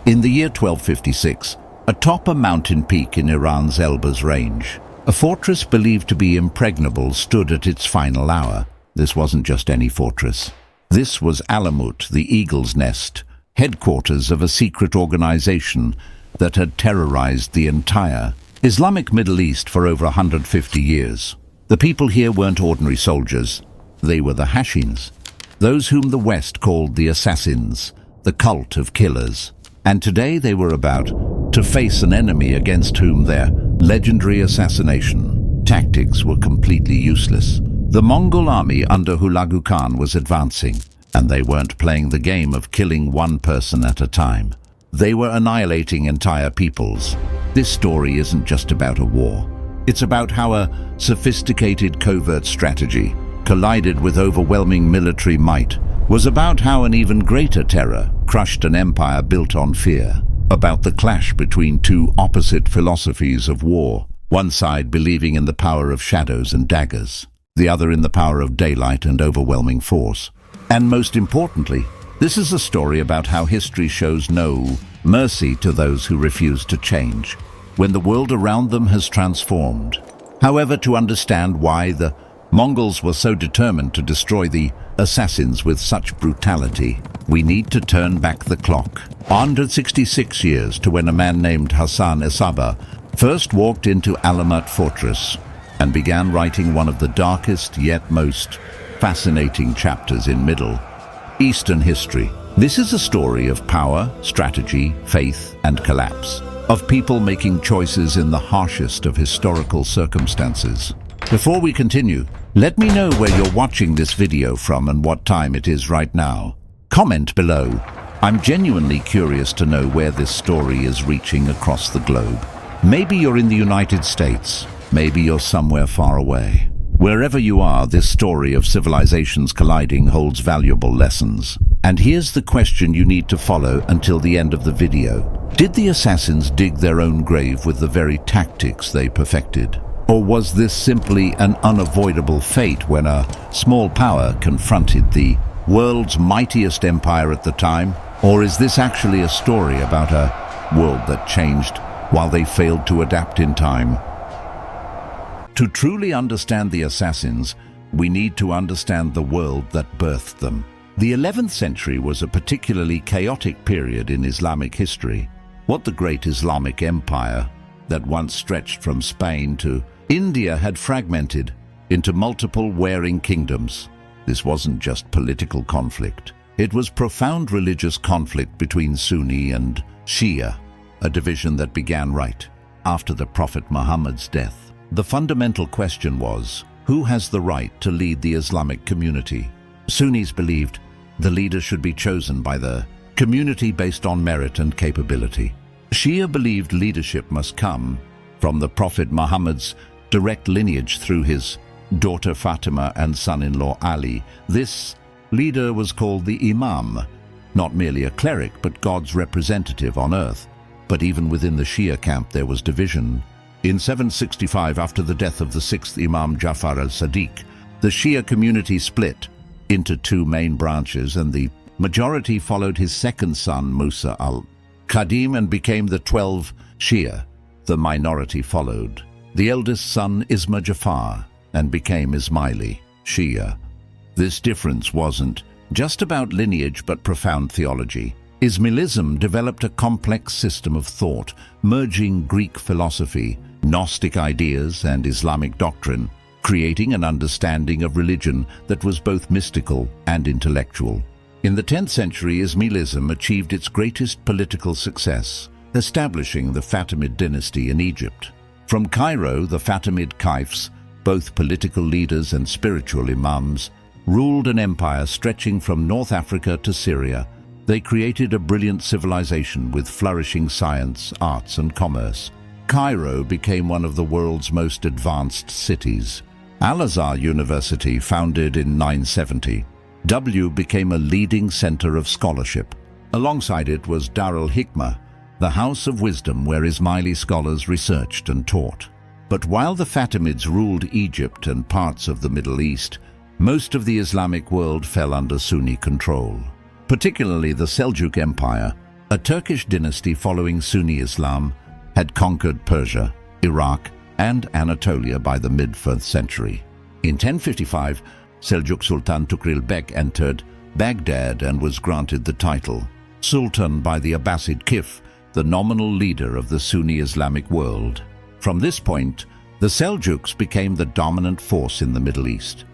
In the year 1256, atop a mountain peak in Iran's Elbaz range, a fortress believed to be impregnable stood at its final hour. This wasn't just any fortress. This was Alamut, the Eagle's Nest, headquarters of a secret organization that had terrorized the entire Islamic Middle East for over 150 years. The people here weren't ordinary soldiers. They were the Hashins, those whom the West called the assassins, the cult of killers. And today they were about to face an enemy against whom their legendary assassination tactics were completely useless. The Mongol army under Hulagu Khan was advancing, and they weren't playing the game of killing one person at a time. They were annihilating entire peoples. This story isn't just about a war. It's about how a sophisticated covert strategy collided with overwhelming military might, was about how an even greater terror crushed an empire built on fear, about the clash between two opposite philosophies of war, one side believing in the power of shadows and daggers, the other in the power of daylight and overwhelming force. And most importantly, this is a story about how history shows no mercy to those who refuse to change, when the world around them has transformed. However, to understand why the Mongols were so determined to destroy the assassins with such brutality, we need to turn back the clock 166 years to when a man named Hassan-i Sabbah first walked into Alamut Fortress and began writing one of the darkest yet most fascinating chapters in Middle Eastern history. This is a story of power, strategy, faith, and collapse, of people making choices in the harshest of historical circumstances. Before we continue, let me know where you're watching this video from and what time it is right now. Comment below. I'm genuinely curious to know where this story is reaching across the globe. Maybe you're in the United States. Maybe you're somewhere far away. Wherever you are, this story of civilizations colliding holds valuable lessons. And here's the question you need to follow until the end of the video. Did the assassins dig their own grave with the very tactics they perfected? Or was this simply an unavoidable fate when a small power confronted the world's mightiest empire at the time? Or is this actually a story about a world that changed while they failed to adapt in time? To truly understand the assassins, we need to understand the world that birthed them. The 11th century was a particularly chaotic period in Islamic history. What the great Islamic empire that once stretched from Spain to India had fragmented into multiple warring kingdoms. This wasn't just political conflict. It was profound religious conflict between Sunni and Shia, a division that began right after the Prophet Muhammad's death. The fundamental question was, who has the right to lead the Islamic community? Sunnis believed the leader should be chosen by the community based on merit and capability. Shia believed leadership must come from the Prophet Muhammad's direct lineage through his daughter Fatima and son-in-law Ali. This leader was called the Imam, not merely a cleric, but God's representative on earth. But even within the Shia camp there was division. In 765, after the death of the sixth Imam Jafar al-Sadiq, the Shia community split into two main branches, and the majority followed his second son Musa al-Qadim and became the 12 Shia. The minority followed the eldest son Isma Jafar and became Ismaili Shia. This difference wasn't just about lineage but profound theology. Ismailism developed a complex system of thought, merging Greek philosophy, Gnostic ideas, and Islamic doctrine, creating an understanding of religion that was both mystical and intellectual. In the 10th century, Ismailism achieved its greatest political success, establishing the Fatimid dynasty in Egypt. From Cairo, the Fatimid caliphs, both political leaders and spiritual imams, ruled an empire stretching from North Africa to Syria. They created a brilliant civilization with flourishing science, arts, and commerce. Cairo became one of the world's most advanced cities. Al-Azhar University, founded in 970, became a leading center of scholarship. Alongside it was Dar al-Hikmah, the house of wisdom where Ismaili scholars researched and taught. But while the Fatimids ruled Egypt and parts of the Middle East, most of the Islamic world fell under Sunni control. Particularly the Seljuk Empire, a Turkish dynasty following Sunni Islam, had conquered Persia, Iraq, and Anatolia by the mid-4th century. In 1055, Seljuk Sultan Tukril Bek entered Baghdad and was granted the title Sultan by the Abbasid Kif, the nominal leader of the Sunni Islamic world. From this point, the Seljuks became the dominant force in the Middle East.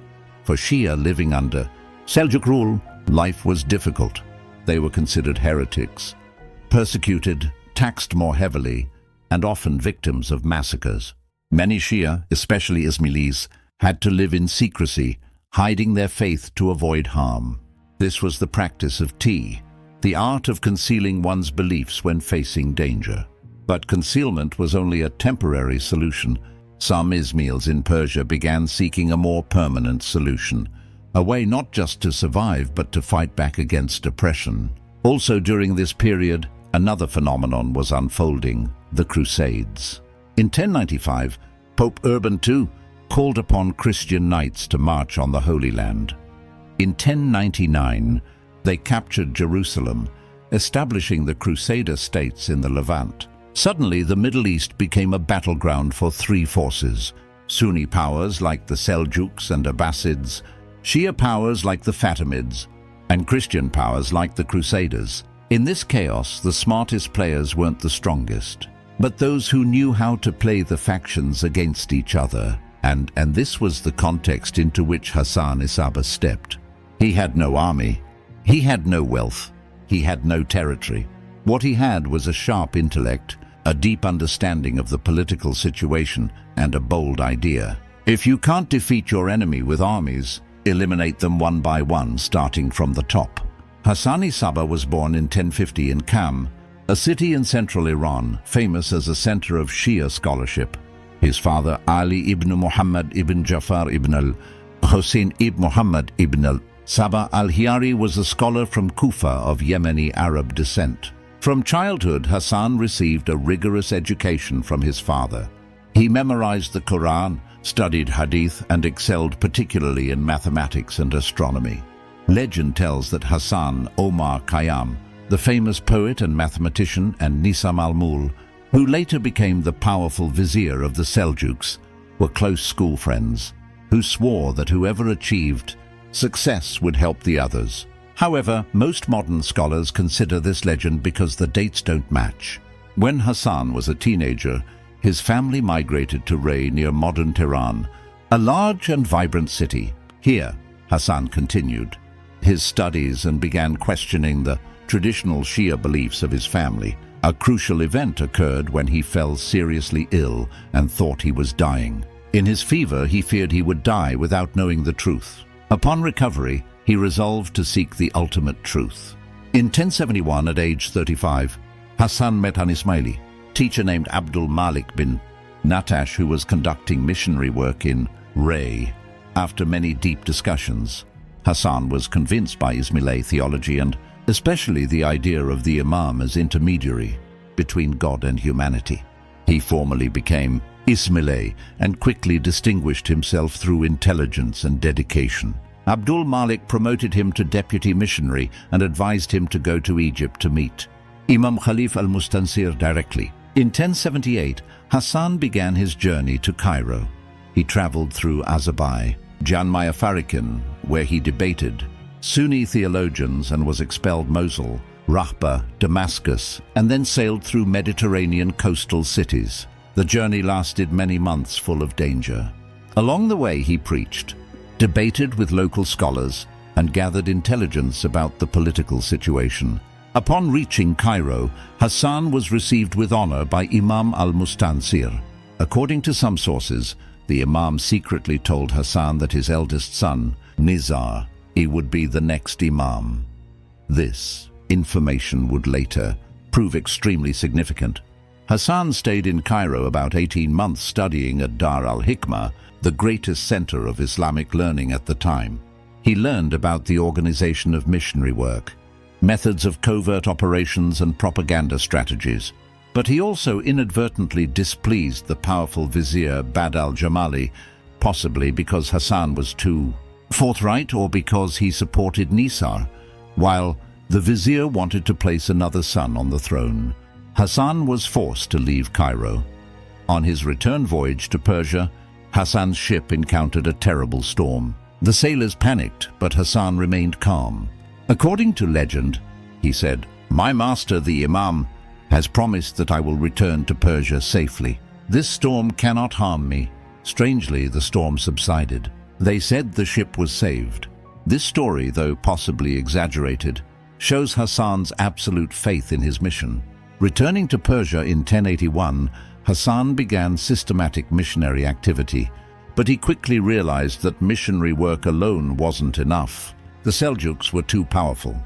For Shia living under Seljuk rule, life was difficult. They were considered heretics, persecuted, taxed more heavily, and often victims of massacres. Many Shia, especially Ismailis, had to live in secrecy, hiding their faith to avoid harm. This was the practice of tea, the art of concealing one's beliefs when facing danger. But concealment was only a temporary solution. Some Ismails in Persia began seeking a more permanent solution, a way not just to survive but to fight back against oppression. Also during this period, another phenomenon was unfolding: the Crusades. In 1095, Pope Urban II called upon Christian knights to march on the Holy Land. In 1099, they captured Jerusalem, establishing the Crusader states in the Levant. Suddenly, the Middle East became a battleground for three forces: Sunni powers like the Seljuks and Abbasids, Shia powers like the Fatimids, and Christian powers like the Crusaders. In this chaos, the smartest players weren't the strongest, but those who knew how to play the factions against each other. And this was the context into which Hassan-i Sabbah stepped. He had no army, he had no wealth, he had no territory. What he had was a sharp intellect, a deep understanding of the political situation, and a bold idea. If you can't defeat your enemy with armies, eliminate them one by one, starting from the top. Hassan-i Sabbah was born in 1050 in Qam, a city in central Iran, famous as a center of Shia scholarship. His father, Ali ibn Muhammad ibn Jafar ibn al-Hussein ibn Muhammad ibn al-Sabbah al-Hiyari, was a scholar from Kufa of Yemeni Arab descent. From childhood, Hassan received a rigorous education from his father. He memorized the Quran, studied hadith, and excelled particularly in mathematics and astronomy. Legend tells that Hassan Omar Khayyam, the famous poet and mathematician, and Nisam al-Mul, who later became the powerful vizier of the Seljuks, were close school friends, who swore that whoever achieved success would help the others. However, most modern scholars consider this legend because the dates don't match. When Hassan was a teenager, his family migrated to Ray near modern Tehran, a large and vibrant city. Here, Hassan continued his studies and began questioning the traditional Shia beliefs of his family. A crucial event occurred when he fell seriously ill and thought he was dying. In his fever, he feared he would die without knowing the truth. Upon recovery, he resolved to seek the ultimate truth. In 1071, at age 35, Hassan met an Ismaili teacher named Abdul Malik bin Natash, who was conducting missionary work in Ray. After many deep discussions, Hassan was convinced by Ismaili theology and especially the idea of the Imam as intermediary between God and humanity. He formally became Ismaili and quickly distinguished himself through intelligence and dedication. Abdul Malik promoted him to deputy missionary and advised him to go to Egypt to meet Imam Khalif al-Mustansir directly. In 1078, Hassan began his journey to Cairo. He traveled through Azerbaijan, Janmaya Farikin, where he debated Sunni theologians and was expelled Mosul, Rahba, Damascus, and then sailed through Mediterranean coastal cities. The journey lasted many months full of danger. Along the way, he preached, debated with local scholars, and gathered intelligence about the political situation. Upon reaching Cairo, Hassan was received with honor by Imam al-Mustansir. According to some sources, the Imam secretly told Hassan that his eldest son, Nizari, would be the next Imam. This information would later prove extremely significant. Hassan stayed in Cairo about 18 months studying at Dar al-Hikmah, the greatest center of Islamic learning at the time. He learned about the organization of missionary work, methods of covert operations and propaganda strategies. But he also inadvertently displeased the powerful vizier Bad al-Jamali, possibly because Hassan was too forthright or because he supported Nizari, while The vizier wanted to place another son on the throne. Hassan was forced to leave Cairo. On his return voyage to Persia, Hassan's ship encountered a terrible storm. The sailors panicked, but Hassan remained calm. According to legend, he said, "My master, the Imam, has promised that I will return to Persia safely. This storm cannot harm me." Strangely, the storm subsided. They said the ship was saved. This story, though possibly exaggerated, shows Hassan's absolute faith in his mission. Returning to Persia in 1081, Hassan began systematic missionary activity, but he quickly realized that missionary work alone wasn't enough. The Seljuks were too powerful.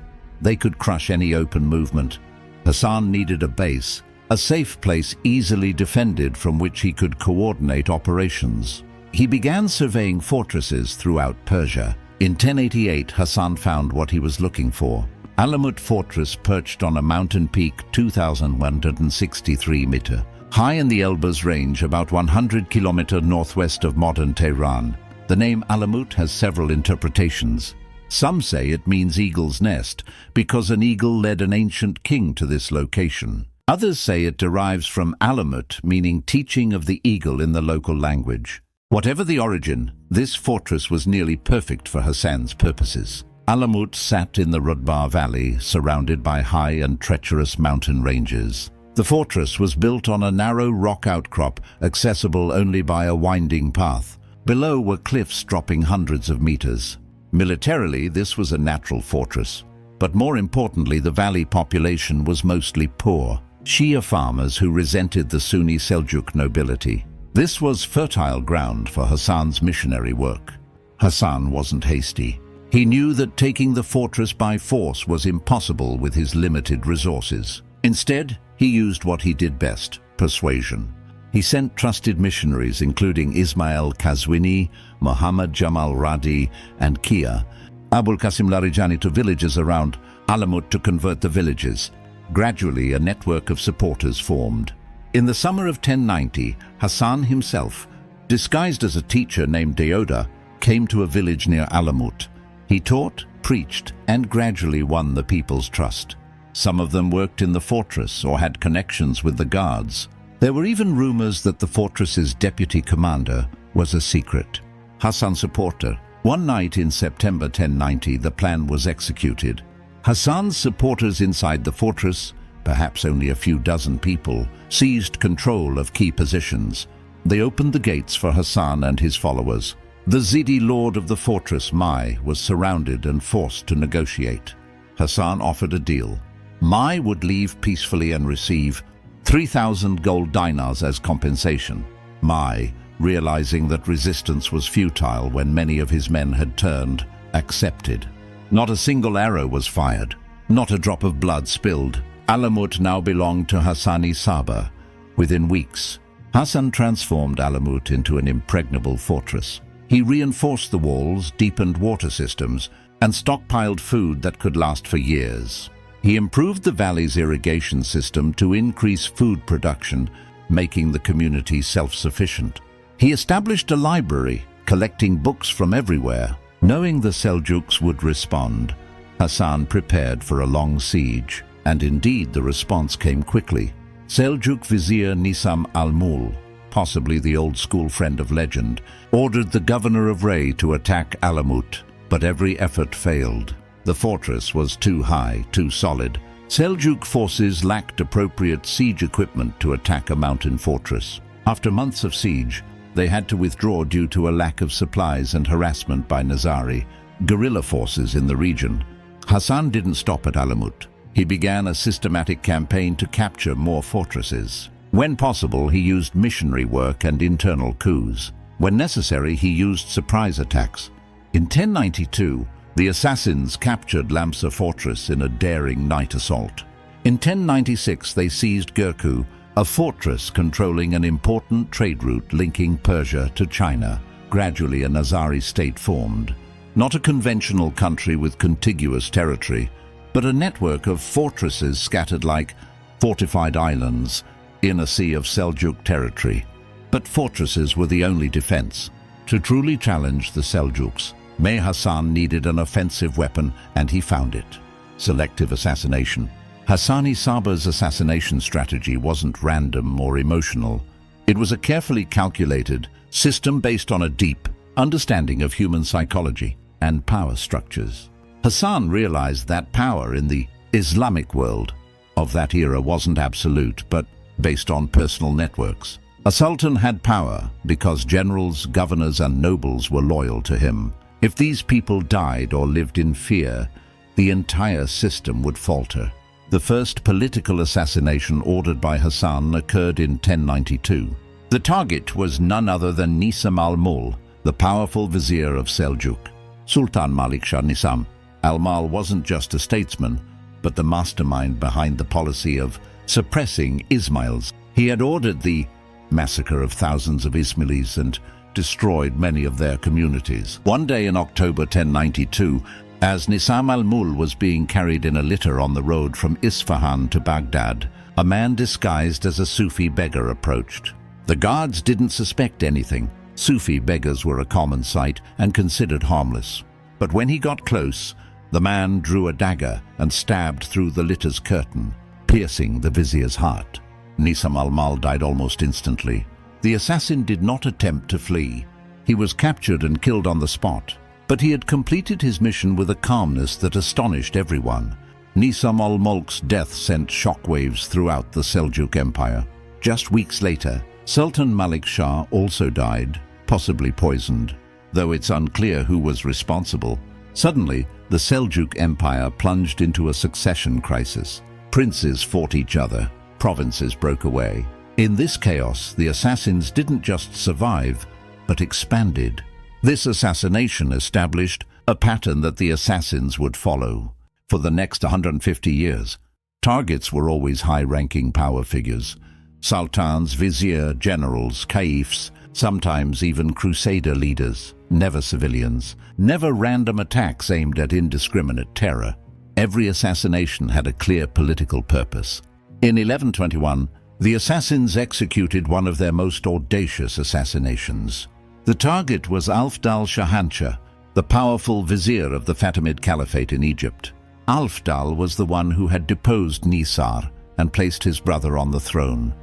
They could crush any open movement. Hassan needed a base, a safe place easily defended from which he could coordinate operations. He began surveying fortresses throughout Persia. In 1088, Hassan found what he was looking for. Alamut fortress perched on a mountain peak 2,163 meters. High in the Elburz range, about 100 kilometers northwest of modern Tehran. The name Alamut has several interpretations. Some say it means eagle's nest, because an eagle led an ancient king to this location. Others say it derives from Alamut, meaning teaching of the eagle in the local language. Whatever the origin, this fortress was nearly perfect for Hassan's purposes. Alamut sat in the Rudbar Valley, surrounded by high and treacherous mountain ranges. The fortress was built on a narrow rock outcrop, accessible only by a winding path. Below were cliffs dropping hundreds of meters. Militarily, this was a natural fortress. But more importantly, the valley population was mostly poor, Shia farmers who resented the Sunni Seljuk nobility. This was fertile ground for Hassan's missionary work. Hassan wasn't hasty. He knew that taking the fortress by force was impossible with his limited resources. Instead, he used what he did best, persuasion. He sent trusted missionaries, including Ismail Kazwini, Muhammad Jamal Radi, and Kia, Abul Qasim Larijani, to villages around Alamut to convert the villages. Gradually, a network of supporters formed. In the summer of 1090, Hassan himself, disguised as a teacher named Deoda, came to a village near Alamut. He taught, preached, and gradually won the people's trust. Some of them worked in the fortress or had connections with the guards. There were even rumors that the fortress's deputy commander was a secret Hassan supporter. One night in September 1090, the plan was executed. Hassan's supporters inside the fortress, perhaps only a few dozen people, seized control of key positions. They opened the gates for Hassan and his followers. The Zidi lord of the fortress, Mai, was surrounded and forced to negotiate. Hassan offered a deal. Mai would leave peacefully and receive 3,000 gold dinars as compensation. Mai, realizing that resistance was futile when many of his men had turned, accepted. Not a single arrow was fired. Not a drop of blood spilled. Alamut now belonged to Hassan-i Sabbah. Within weeks, Hassan transformed Alamut into an impregnable fortress. He reinforced the walls, deepened water systems, and stockpiled food that could last for years. He improved the valley's irrigation system to increase food production, making the community self-sufficient. He established a library, collecting books from everywhere. Knowing the Seljuks would respond, Hassan prepared for a long siege, and indeed the response came quickly. Seljuk vizier Nisam al-Mul, possibly the old-school friend of legend, ordered the governor of Ray to attack Alamut, but every effort failed. The fortress was too high, too solid. Seljuk forces lacked appropriate siege equipment to attack a mountain fortress. After months of siege, they had to withdraw due to a lack of supplies and harassment by Nizari, guerrilla forces in the region. Hassan didn't stop at Alamut. He began a systematic campaign to capture more fortresses. When possible, he used missionary work and internal coups. When necessary, he used surprise attacks. In 1092, the assassins captured Lamsa fortress in a daring night assault. In 1096, they seized Gurku, a fortress controlling an important trade route linking Persia to China. Gradually, a Nizari state formed. Not a conventional country with contiguous territory, but a network of fortresses scattered like fortified islands in a sea of Seljuk territory. But fortresses were the only defense. To truly challenge the Seljuks, Hassan needed an offensive weapon, and he found it. selective assassination. Hassan-i Sabbah's assassination strategy wasn't random or emotional. It was a carefully calculated system based on a deep understanding of human psychology and power structures. Hassan realized that power in the Islamic world of that era wasn't absolute, but based on personal networks. A sultan had power because generals, governors, and nobles were loyal to him. If these people died or lived in fear, the entire system would falter. The first political assassination ordered by Hassan occurred in 1092. The target was none other than Nisam al-Mulk, the powerful vizier of Seljuk. Sultan Malik Shah Nisam al-Mulk wasn't just a statesman, but the mastermind behind the policy of suppressing Ismails. He had ordered the massacre of thousands of Ismailis and destroyed many of their communities. One day in October 1092, as Nisam al-Mulk was being carried in a litter on the road from Isfahan to Baghdad, a man disguised as a Sufi beggar approached. The guards didn't suspect anything. Sufi beggars were a common sight and considered harmless. But when he got close, the man drew a dagger and stabbed through the litter's curtain, piercing the vizier's heart. Nisam al-Mulk died almost instantly. The assassin did not attempt to flee. He was captured and killed on the spot. But he had completed his mission with a calmness that astonished everyone. Nisam al-Mulk's death sent shockwaves throughout the Seljuk Empire. Just weeks later, Sultan Malik Shah also died, possibly poisoned, though it's unclear who was responsible. Suddenly, the Seljuk Empire plunged into a succession crisis. Princes fought each other, provinces broke away. In this chaos, the assassins didn't just survive, but expanded. This assassination established a pattern that the assassins would follow. For the next 150 years, targets were always high-ranking power figures. Sultans, vizier, generals, caliphs, sometimes even crusader leaders, never civilians, never random attacks aimed at indiscriminate terror. Every assassination had a clear political purpose. In 1121, the assassins executed one of their most audacious assassinations. The target was Alfdal Shahanshah, the powerful vizier of the Fatimid Caliphate in Egypt. Alfdal was the one who had deposed Nisar and placed his brother on the throne,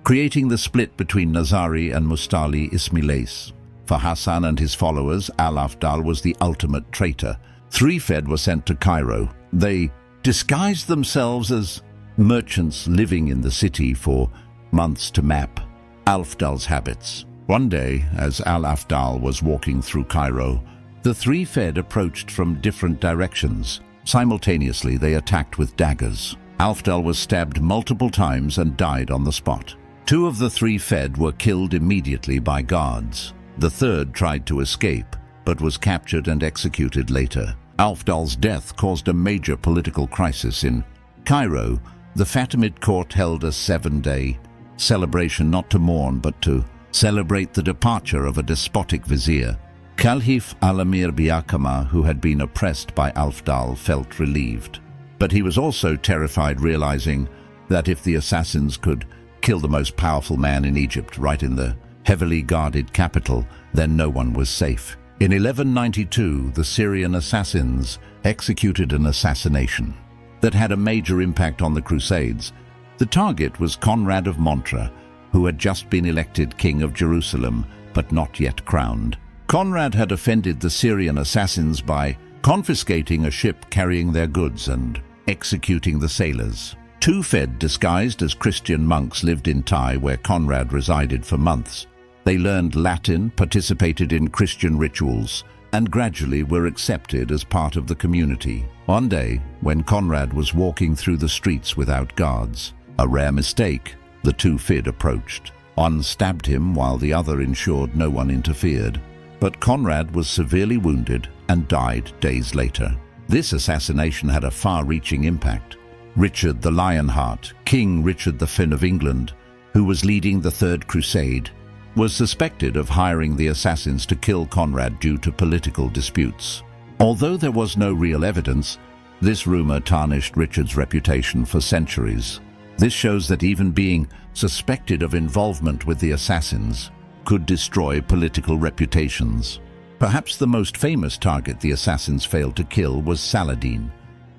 creating the split between Nizari and Mustali Ismailis. For Hassan and his followers, Al-Afdal was the ultimate traitor. 3 Fed were sent to Cairo. They disguised themselves as merchants living in the city for months to map Alfdal's habits. One day, as Al-Afdal was walking through Cairo, the 3 Fed approached from different directions. Simultaneously, they attacked with daggers. Alfdal was stabbed multiple times and died on the spot. 2 of the 3 Fed were killed immediately by guards. The 3rd tried to escape, but was captured and executed later. Alfdal's death caused a major political crisis in Cairo. The Fatimid court held a 7-day celebration, not to mourn, but to celebrate the departure of a despotic vizier. Caliph Al-Amir Biakama, who had been oppressed by Alfdal, felt relieved. But he was also terrified, realizing that if the assassins could kill the most powerful man in Egypt right in the heavily guarded capital, then no one was safe. In 1192, the Syrian assassins executed an assassination that had a major impact on the Crusades. The target was Conrad of Montra, who had just been elected king of Jerusalem, but not yet crowned. Conrad had offended the Syrian assassins by confiscating a ship carrying their goods and executing the sailors. 2 Fed disguised as Christian monks lived in Tai, where Conrad resided for months. They learned Latin, participated in Christian rituals, and gradually were accepted as part of the community. One day, when Conrad was walking through the streets without guards, a rare mistake, the 2 Fed approached. One stabbed him while the other ensured no one interfered. But Conrad was severely wounded and died days later. This assassination had a far-reaching impact. Richard the Lionheart, King Richard the Finn of England, who was leading the 3rd Crusade, was suspected of hiring the assassins to kill Conrad due to political disputes. Although there was no real evidence, this rumor tarnished Richard's reputation for centuries. This shows that even being suspected of involvement with the assassins could destroy political reputations. Perhaps the most famous target the assassins failed to kill was Saladin,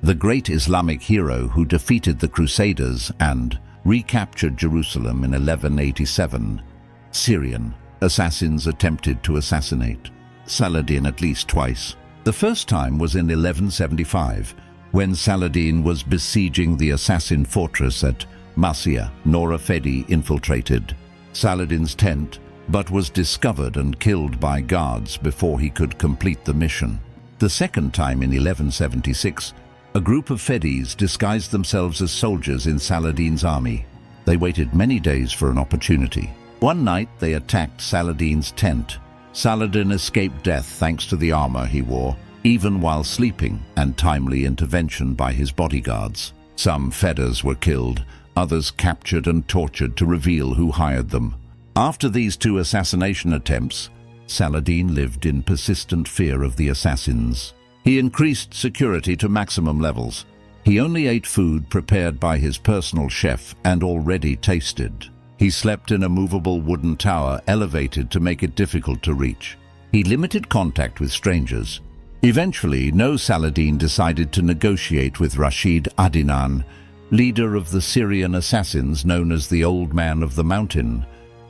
the great Islamic hero who defeated the Crusaders and recaptured Jerusalem in 1187. Syrian assassins attempted to assassinate Saladin at least twice. The first time was in 1175, when Saladin was besieging the assassin fortress at Massia. Nora Fedi infiltrated Saladin's tent, but was discovered and killed by guards before he could complete the mission. The second time in 1176, a group of Fedis disguised themselves as soldiers in Saladin's army. They waited many days for an opportunity. One night they attacked Saladin's tent. Saladin escaped death thanks to the armor he wore, even while sleeping, and timely intervention by his bodyguards. Some Fedas were killed, others captured and tortured to reveal who hired them. After these two assassination attempts, Saladin lived in persistent fear of the assassins. He increased security to maximum levels. He only ate food prepared by his personal chef and already tasted. He slept in a movable wooden tower elevated to make it difficult to reach. He limited contact with strangers. Eventually, Saladin decided to negotiate with Rashid Adinan, leader of the Syrian assassins known as the Old Man of the Mountain,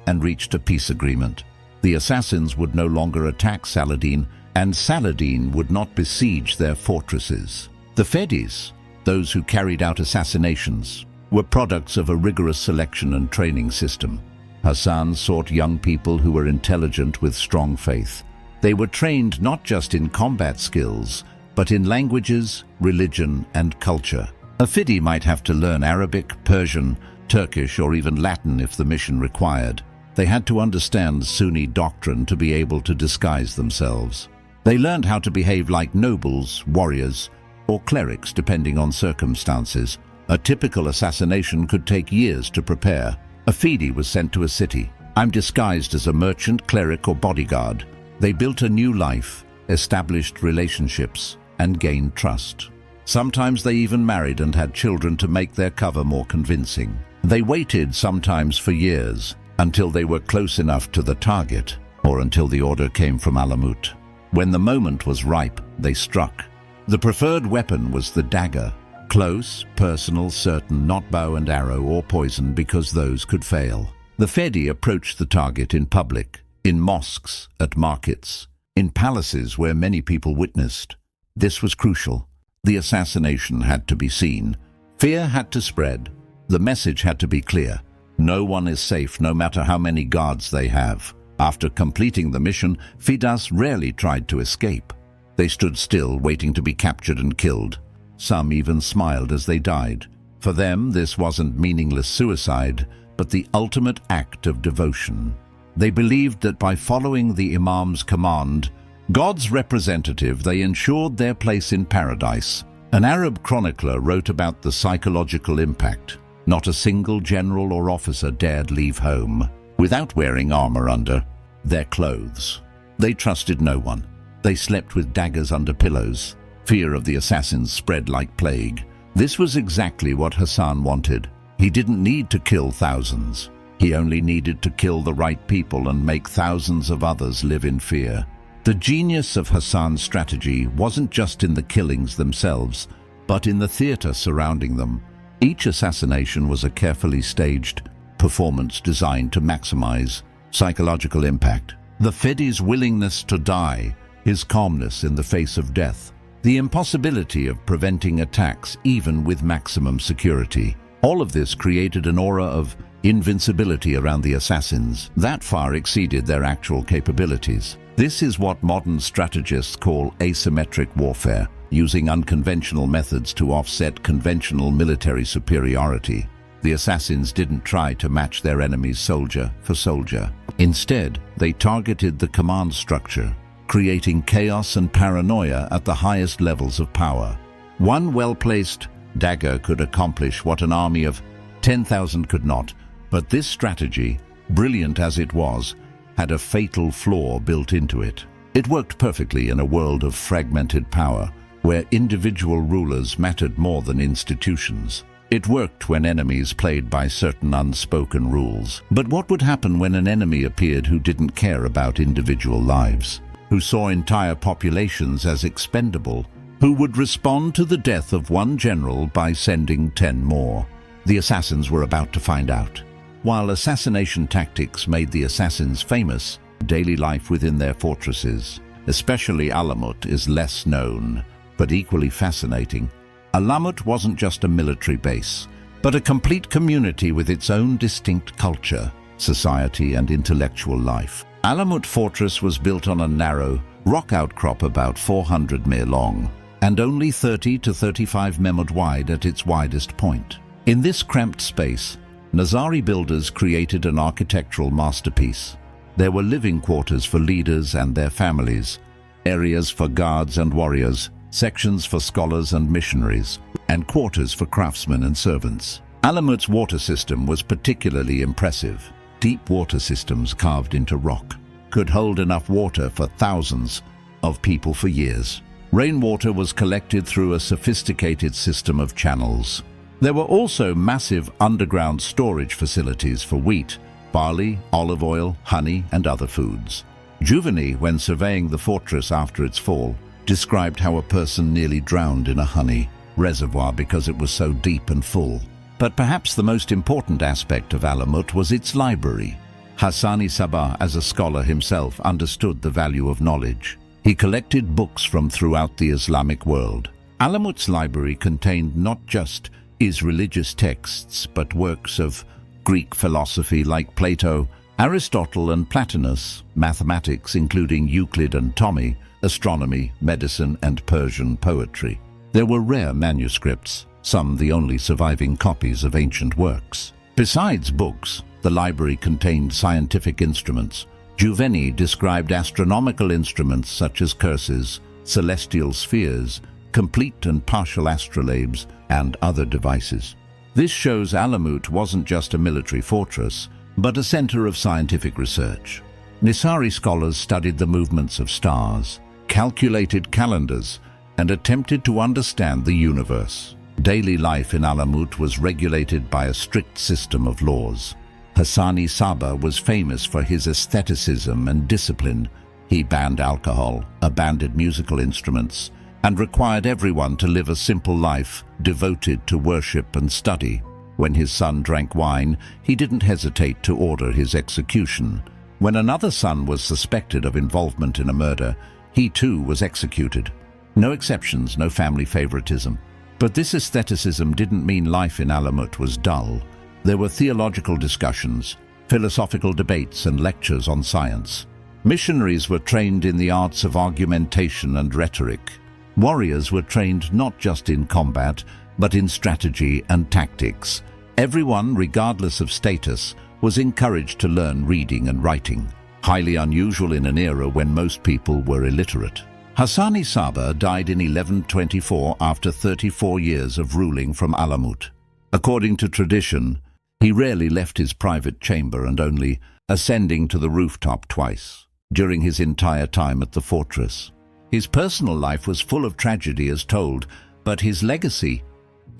and reached a peace agreement. The assassins would no longer attack Saladin, and Saladin would not besiege their fortresses. The Fedis, those who carried out assassinations, were products of a rigorous selection and training system. Hassan sought young people who were intelligent with strong faith. They were trained not just in combat skills, but in languages, religion, and culture. A Fidi might have to learn Arabic, Persian, Turkish, or even Latin if the mission required. They had to understand Sunni doctrine to be able to disguise themselves. They learned how to behave like nobles, warriors, or clerics depending on circumstances. A typical assassination could take years to prepare. A Fidi was sent to a city. I'm disguised as a merchant, cleric, or bodyguard. They built a new life, established relationships, and gained trust. Sometimes they even married and had children to make their cover more convincing. They waited sometimes for years, until they were close enough to the target, or until the order came from Alamut. When the moment was ripe, they struck. The preferred weapon was the dagger. Close, personal, certain, not bow and arrow or poison, because those could fail. The Fedi approached the target in public, in mosques, at markets, in palaces where many people witnessed. This was crucial. The assassination had to be seen. Fear had to spread. The message had to be clear. No one is safe, no matter how many guards they have. After completing the mission, Fidas rarely tried to escape. They stood still, waiting to be captured and killed. Some even smiled as they died. For them, this wasn't meaningless suicide, but the ultimate act of devotion. They believed that by following the Imam's command, God's representative, they ensured their place in paradise. An Arab chronicler wrote about the psychological impact. Not a single general or officer dared leave home without wearing armor under their clothes. They trusted no one. They slept with daggers under pillows. Fear of the assassins spread like plague. This was exactly what Hassan wanted. He didn't need to kill thousands. He only needed to kill the right people and make thousands of others live in fear. The genius of Hassan's strategy wasn't just in the killings themselves, but in the theater surrounding them. Each assassination was a carefully staged performance designed to maximize psychological impact. The Fedi's willingness to die, his calmness in the face of death, the impossibility of preventing attacks even with maximum security. All of this created an aura of invincibility around the assassins that far exceeded their actual capabilities. This is what modern strategists call asymmetric warfare, using unconventional methods to offset conventional military superiority. The assassins didn't try to match their enemies soldier for soldier. Instead, they targeted the command structure, creating chaos and paranoia at the highest levels of power. One well-placed dagger could accomplish what an army of 10,000 could not, but this strategy, brilliant as it was, had a fatal flaw built into it. It worked perfectly in a world of fragmented power, where individual rulers mattered more than institutions. It worked when enemies played by certain unspoken rules. But what would happen when an enemy appeared who didn't care about individual lives, who saw entire populations as expendable, who would respond to the death of one general by sending 10 more. The assassins were about to find out. While assassination tactics made the assassins famous, daily life within their fortresses, especially Alamut, is less known, but equally fascinating. Alamut wasn't just a military base, but a complete community with its own distinct culture, society, and intellectual life. Alamut Fortress was built on a narrow, rock outcrop about 400 mir long, and only 30 to 35 memad wide at its widest point. In this cramped space, Nizari builders created an architectural masterpiece. There were living quarters for leaders and their families, areas for guards and warriors, sections for scholars and missionaries, and quarters for craftsmen and servants. Alamut's water system was particularly impressive. Deep water systems carved into rock could hold enough water for thousands of people for years. Rainwater was collected through a sophisticated system of channels. There were also massive underground storage facilities for wheat, barley, olive oil, honey, and other foods. Juveni, when surveying the fortress after its fall, described how a person nearly drowned in a honey reservoir because it was so deep and full. But perhaps the most important aspect of Alamut was its library. Hassan-i Sabbah, as a scholar himself, understood the value of knowledge. He collected books from throughout the Islamic world. Alamut's library contained not just his religious texts, but works of Greek philosophy like Plato, Aristotle and Plotinus, mathematics including Euclid and Ptolemy, astronomy, medicine and Persian poetry. There were rare manuscripts, some the only surviving copies of ancient works. Besides books, the library contained scientific instruments. Juveni described astronomical instruments such as curses, celestial spheres, complete and partial astrolabes, and other devices. This shows Alamut wasn't just a military fortress, but a center of scientific research. Nizari scholars studied the movements of stars, calculated calendars, and attempted to understand the universe. Daily life in Alamut was regulated by a strict system of laws. Hassan-i Sabbah was famous for his aestheticism and discipline. He banned alcohol, abandoned musical instruments, and required everyone to live a simple life devoted to worship and study. When his son drank wine, he didn't hesitate to order his execution. When another son was suspected of involvement in a murder, he too was executed. No exceptions, no family favoritism. But this aestheticism didn't mean life in Alamut was dull. There were theological discussions, philosophical debates, and lectures on science. Missionaries were trained in the arts of argumentation and rhetoric. Warriors were trained not just in combat, but in strategy and tactics. Everyone, regardless of status, was encouraged to learn reading and writing, highly unusual in an era when most people were illiterate. Hassan-i Sabbah died in 1124 after 34 years of ruling from Alamut. According to tradition, he rarely left his private chamber and only ascending to the rooftop twice during his entire time at the fortress. His personal life was full of tragedy as told, but his legacy,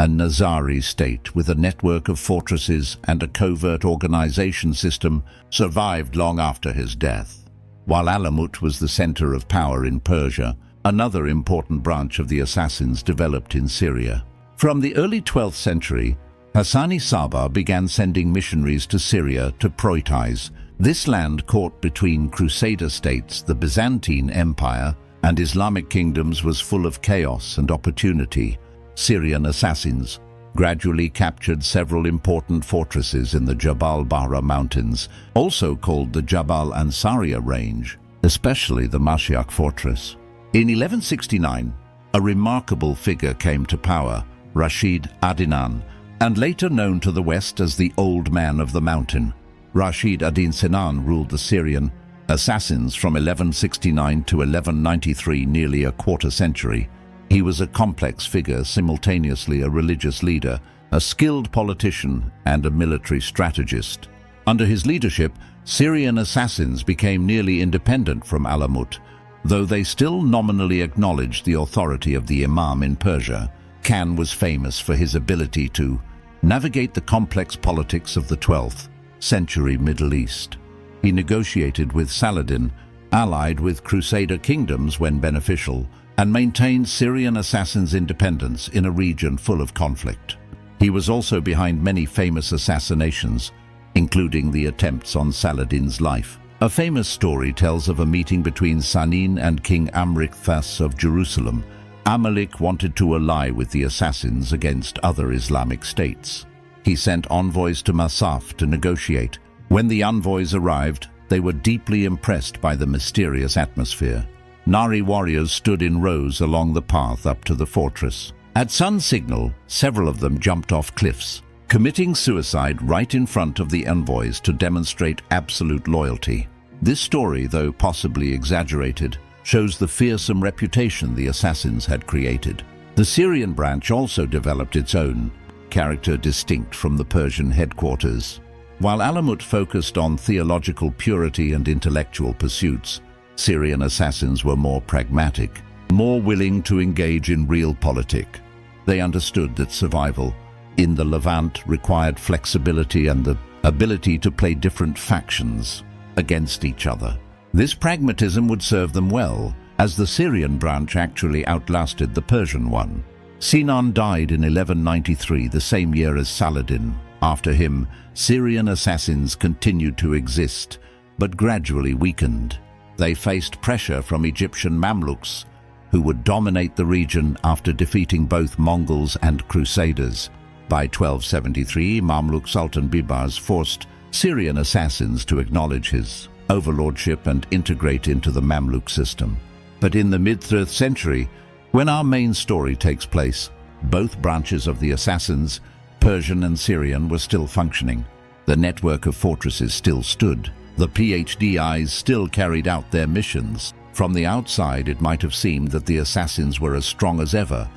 a Nizari state with a network of fortresses and a covert organization system, survived long after his death. While Alamut was the center of power in Persia, another important branch of the assassins developed in Syria. From the early 12th century, Hassan-i Sabbah began sending missionaries to Syria to proetize. This land caught between Crusader states, the Byzantine Empire, and Islamic kingdoms was full of chaos and opportunity. Syrian assassins gradually captured several important fortresses in the Jabal Bahra Mountains, also called the Jabal Ansariya range, especially the Mashiach fortress. In 1169, a remarkable figure came to power, Rashid Adinan, and later known to the West as the Old Man of the Mountain. Rashid ad-Din Sinan ruled the Syrian assassins from 1169 to 1193, nearly a quarter century. He was a complex figure, simultaneously a religious leader, a skilled politician, and a military strategist. Under his leadership, Syrian assassins became nearly independent from Alamut, though they still nominally acknowledged the authority of the Imam in Persia. Khan was famous for his ability to navigate the complex politics of the 12th century Middle East. He negotiated with Saladin, allied with Crusader kingdoms when beneficial, and maintained Syrian assassins' independence in a region full of conflict. He was also behind many famous assassinations, including the attempts on Saladin's life. A famous story tells of a meeting between Sanin and King Amrik Thas of Jerusalem. Amalik wanted to ally with the assassins against other Islamic states. He sent envoys to Masaf to negotiate. When the envoys arrived, they were deeply impressed by the mysterious atmosphere. Nari warriors stood in rows along the path up to the fortress. At sun signal, several of them jumped off cliffs, committing suicide right in front of the envoys to demonstrate absolute loyalty. This story, though possibly exaggerated, shows the fearsome reputation the assassins had created. The Syrian branch also developed its own character distinct from the Persian headquarters. While Alamut focused on theological purity and intellectual pursuits, Syrian assassins were more pragmatic, more willing to engage in real politic. They understood that survival in the Levant required flexibility and the ability to play different factions against each other. This pragmatism would serve them well, as the Syrian branch actually outlasted the Persian one. Sinan died in 1193, the same year as Saladin. After him, Syrian assassins continued to exist, but gradually weakened. They faced pressure from Egyptian Mamluks, who would dominate the region after defeating both Mongols and Crusaders. By 1273, Mamluk Sultan Bibars forced Syrian assassins to acknowledge his overlordship and integrate into the Mamluk system. But in the mid-3rd century, when our main story takes place, both branches of the assassins, Persian and Syrian, were still functioning. The network of fortresses still stood. The PhDIs still carried out their missions. From the outside, it might have seemed that the assassins were as strong as ever,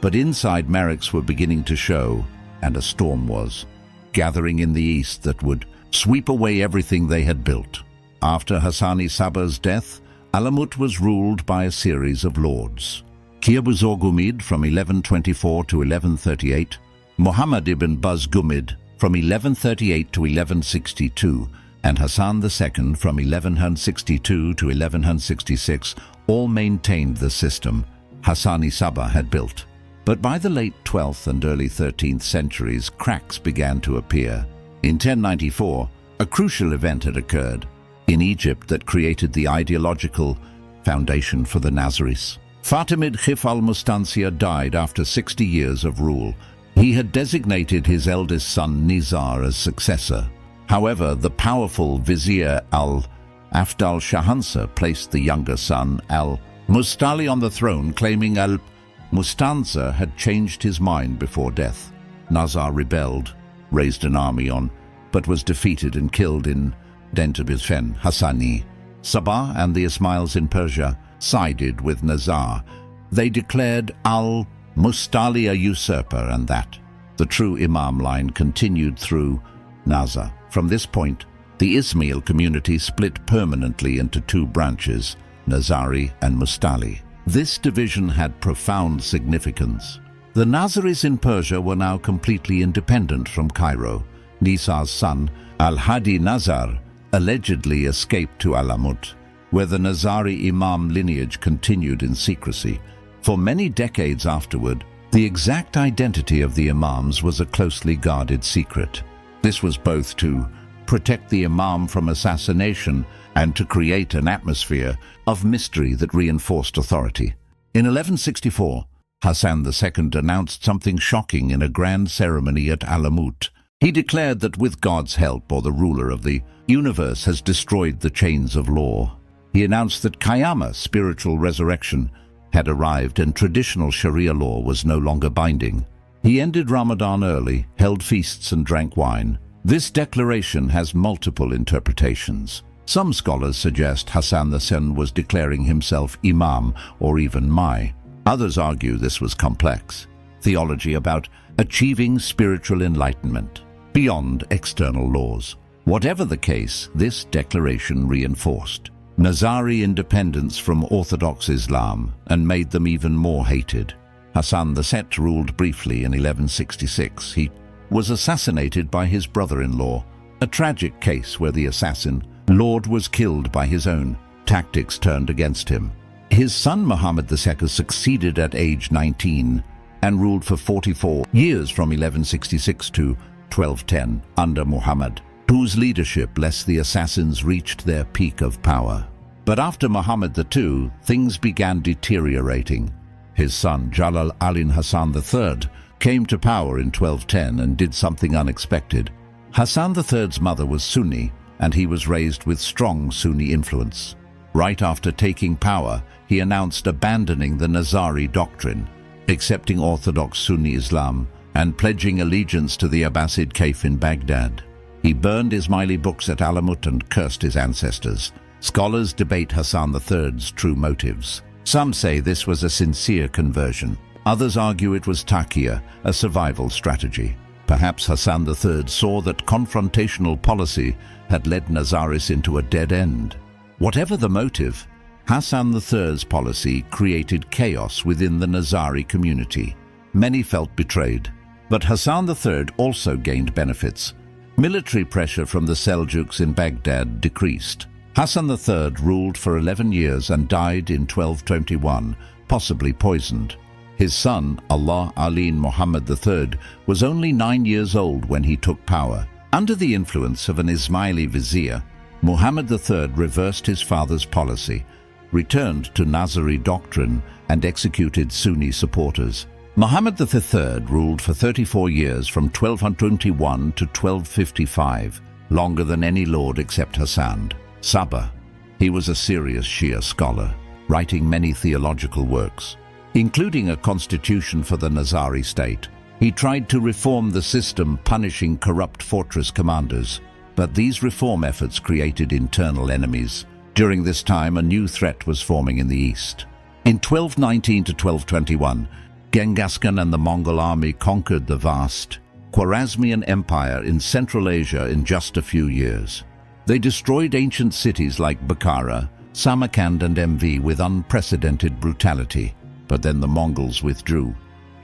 but inside Merrick's were beginning to show, and a storm was gathering in the east that would sweep away everything they had built. After Hassan-i Sabbah's death, Alamut was ruled by a series of lords. Kiabuzorgumid from 1124 to 1138, Muhammad ibn Buzgumid from 1138 to 1162, and Hassan II from 1162 to 1166 all maintained the system Hassan-i Sabbah had built. But by the late 12th and early 13th centuries, cracks began to appear. In 1094, a crucial event had occurred in Egypt that created the ideological foundation for the Nazaris. Fatimid Khif al-Mustansir died after 60 years of rule. He had designated his eldest son Nizar as successor. However, the powerful vizier al-Afdal Shahansa placed the younger son al-Mustali on the throne, claiming al-Mustansir had changed his mind before death. Nazar rebelled, raised an army on, but was defeated and killed in Dentabizfen. Hassan-i Sabbah and the Ismails in Persia sided with Nazar. They declared al-Mustali a usurper and that the true Imam line continued through Nazar. From this point, the Ismail community split permanently into two branches, Nizari and Mustali. This division had profound significance. The Nazaris in Persia were now completely independent from Cairo. Nisar's son, Al-Hadi Nazar, allegedly escaped to Alamut, where the Nizari Imam lineage continued in secrecy. For many decades afterward, the exact identity of the Imams was a closely guarded secret. This was both to protect the Imam from assassination and to create an atmosphere of mystery that reinforced authority. In 1164, Hassan II announced something shocking in a grand ceremony at Alamut. He declared that with God's help, or the ruler of the universe has destroyed the chains of law. He announced that Qiyamah, spiritual resurrection, had arrived and traditional Sharia law was no longer binding. He ended Ramadan early, held feasts and drank wine. This declaration has multiple interpretations. Some scholars suggest Hassan II was declaring himself Imam or even Mai. Others argue this was complex theology about achieving spiritual enlightenment beyond external laws. Whatever the case, this declaration reinforced Nizari independence from Orthodox Islam and made them even more hated. Hassan II ruled briefly in 1166. He was assassinated by his brother-in-law, a tragic case where the assassin lord was killed by his own tactics turned against him. His son Muhammad II succeeded at age 19 and ruled for 44 years from 1166 to 1210 under Muhammad, whose leadership lest the assassins reached their peak of power. But after Muhammad II, things began deteriorating. His son Jalal ad-Din Hassan III came to power in 1210 and did something unexpected. Hassan III's mother was Sunni, and he was raised with strong Sunni influence. Right after taking power, he announced abandoning the Nizari doctrine, accepting Orthodox Sunni Islam, and pledging allegiance to the Abbasid Caliph in Baghdad. He burned Ismaili books at Alamut and cursed his ancestors. Scholars debate Hassan III's true motives. Some say this was a sincere conversion. Others argue it was taqiyya, a survival strategy. Perhaps Hassan III saw that confrontational policy had led Nizaris into a dead end. Whatever the motive, Hassan III's policy created chaos within the Nizari community. Many felt betrayed. But Hassan III also gained benefits. Military pressure from the Seljuks in Baghdad decreased. Hassan III ruled for 11 years and died in 1221, possibly poisoned. His son, Allah Alin Muhammad III, was only 9 years old when he took power. Under the influence of an Ismaili vizier, Muhammad III reversed his father's policy, returned to Nizari doctrine, and executed Sunni supporters. Muhammad III ruled for 34 years from 1221 to 1255, longer than any lord except Hassan-i Sabbah. He was a serious Shia scholar, writing many theological works, including a constitution for the Nizari state. He tried to reform the system, punishing corrupt fortress commanders, but these reform efforts created internal enemies. During this time, a new threat was forming in the east. In 1219 to 1221, Genghis Khan and the Mongol army conquered the vast Khwarezmian Empire in Central Asia in just a few years. They destroyed ancient cities like Bukhara, Samarkand and Mv with unprecedented brutality. But then the Mongols withdrew.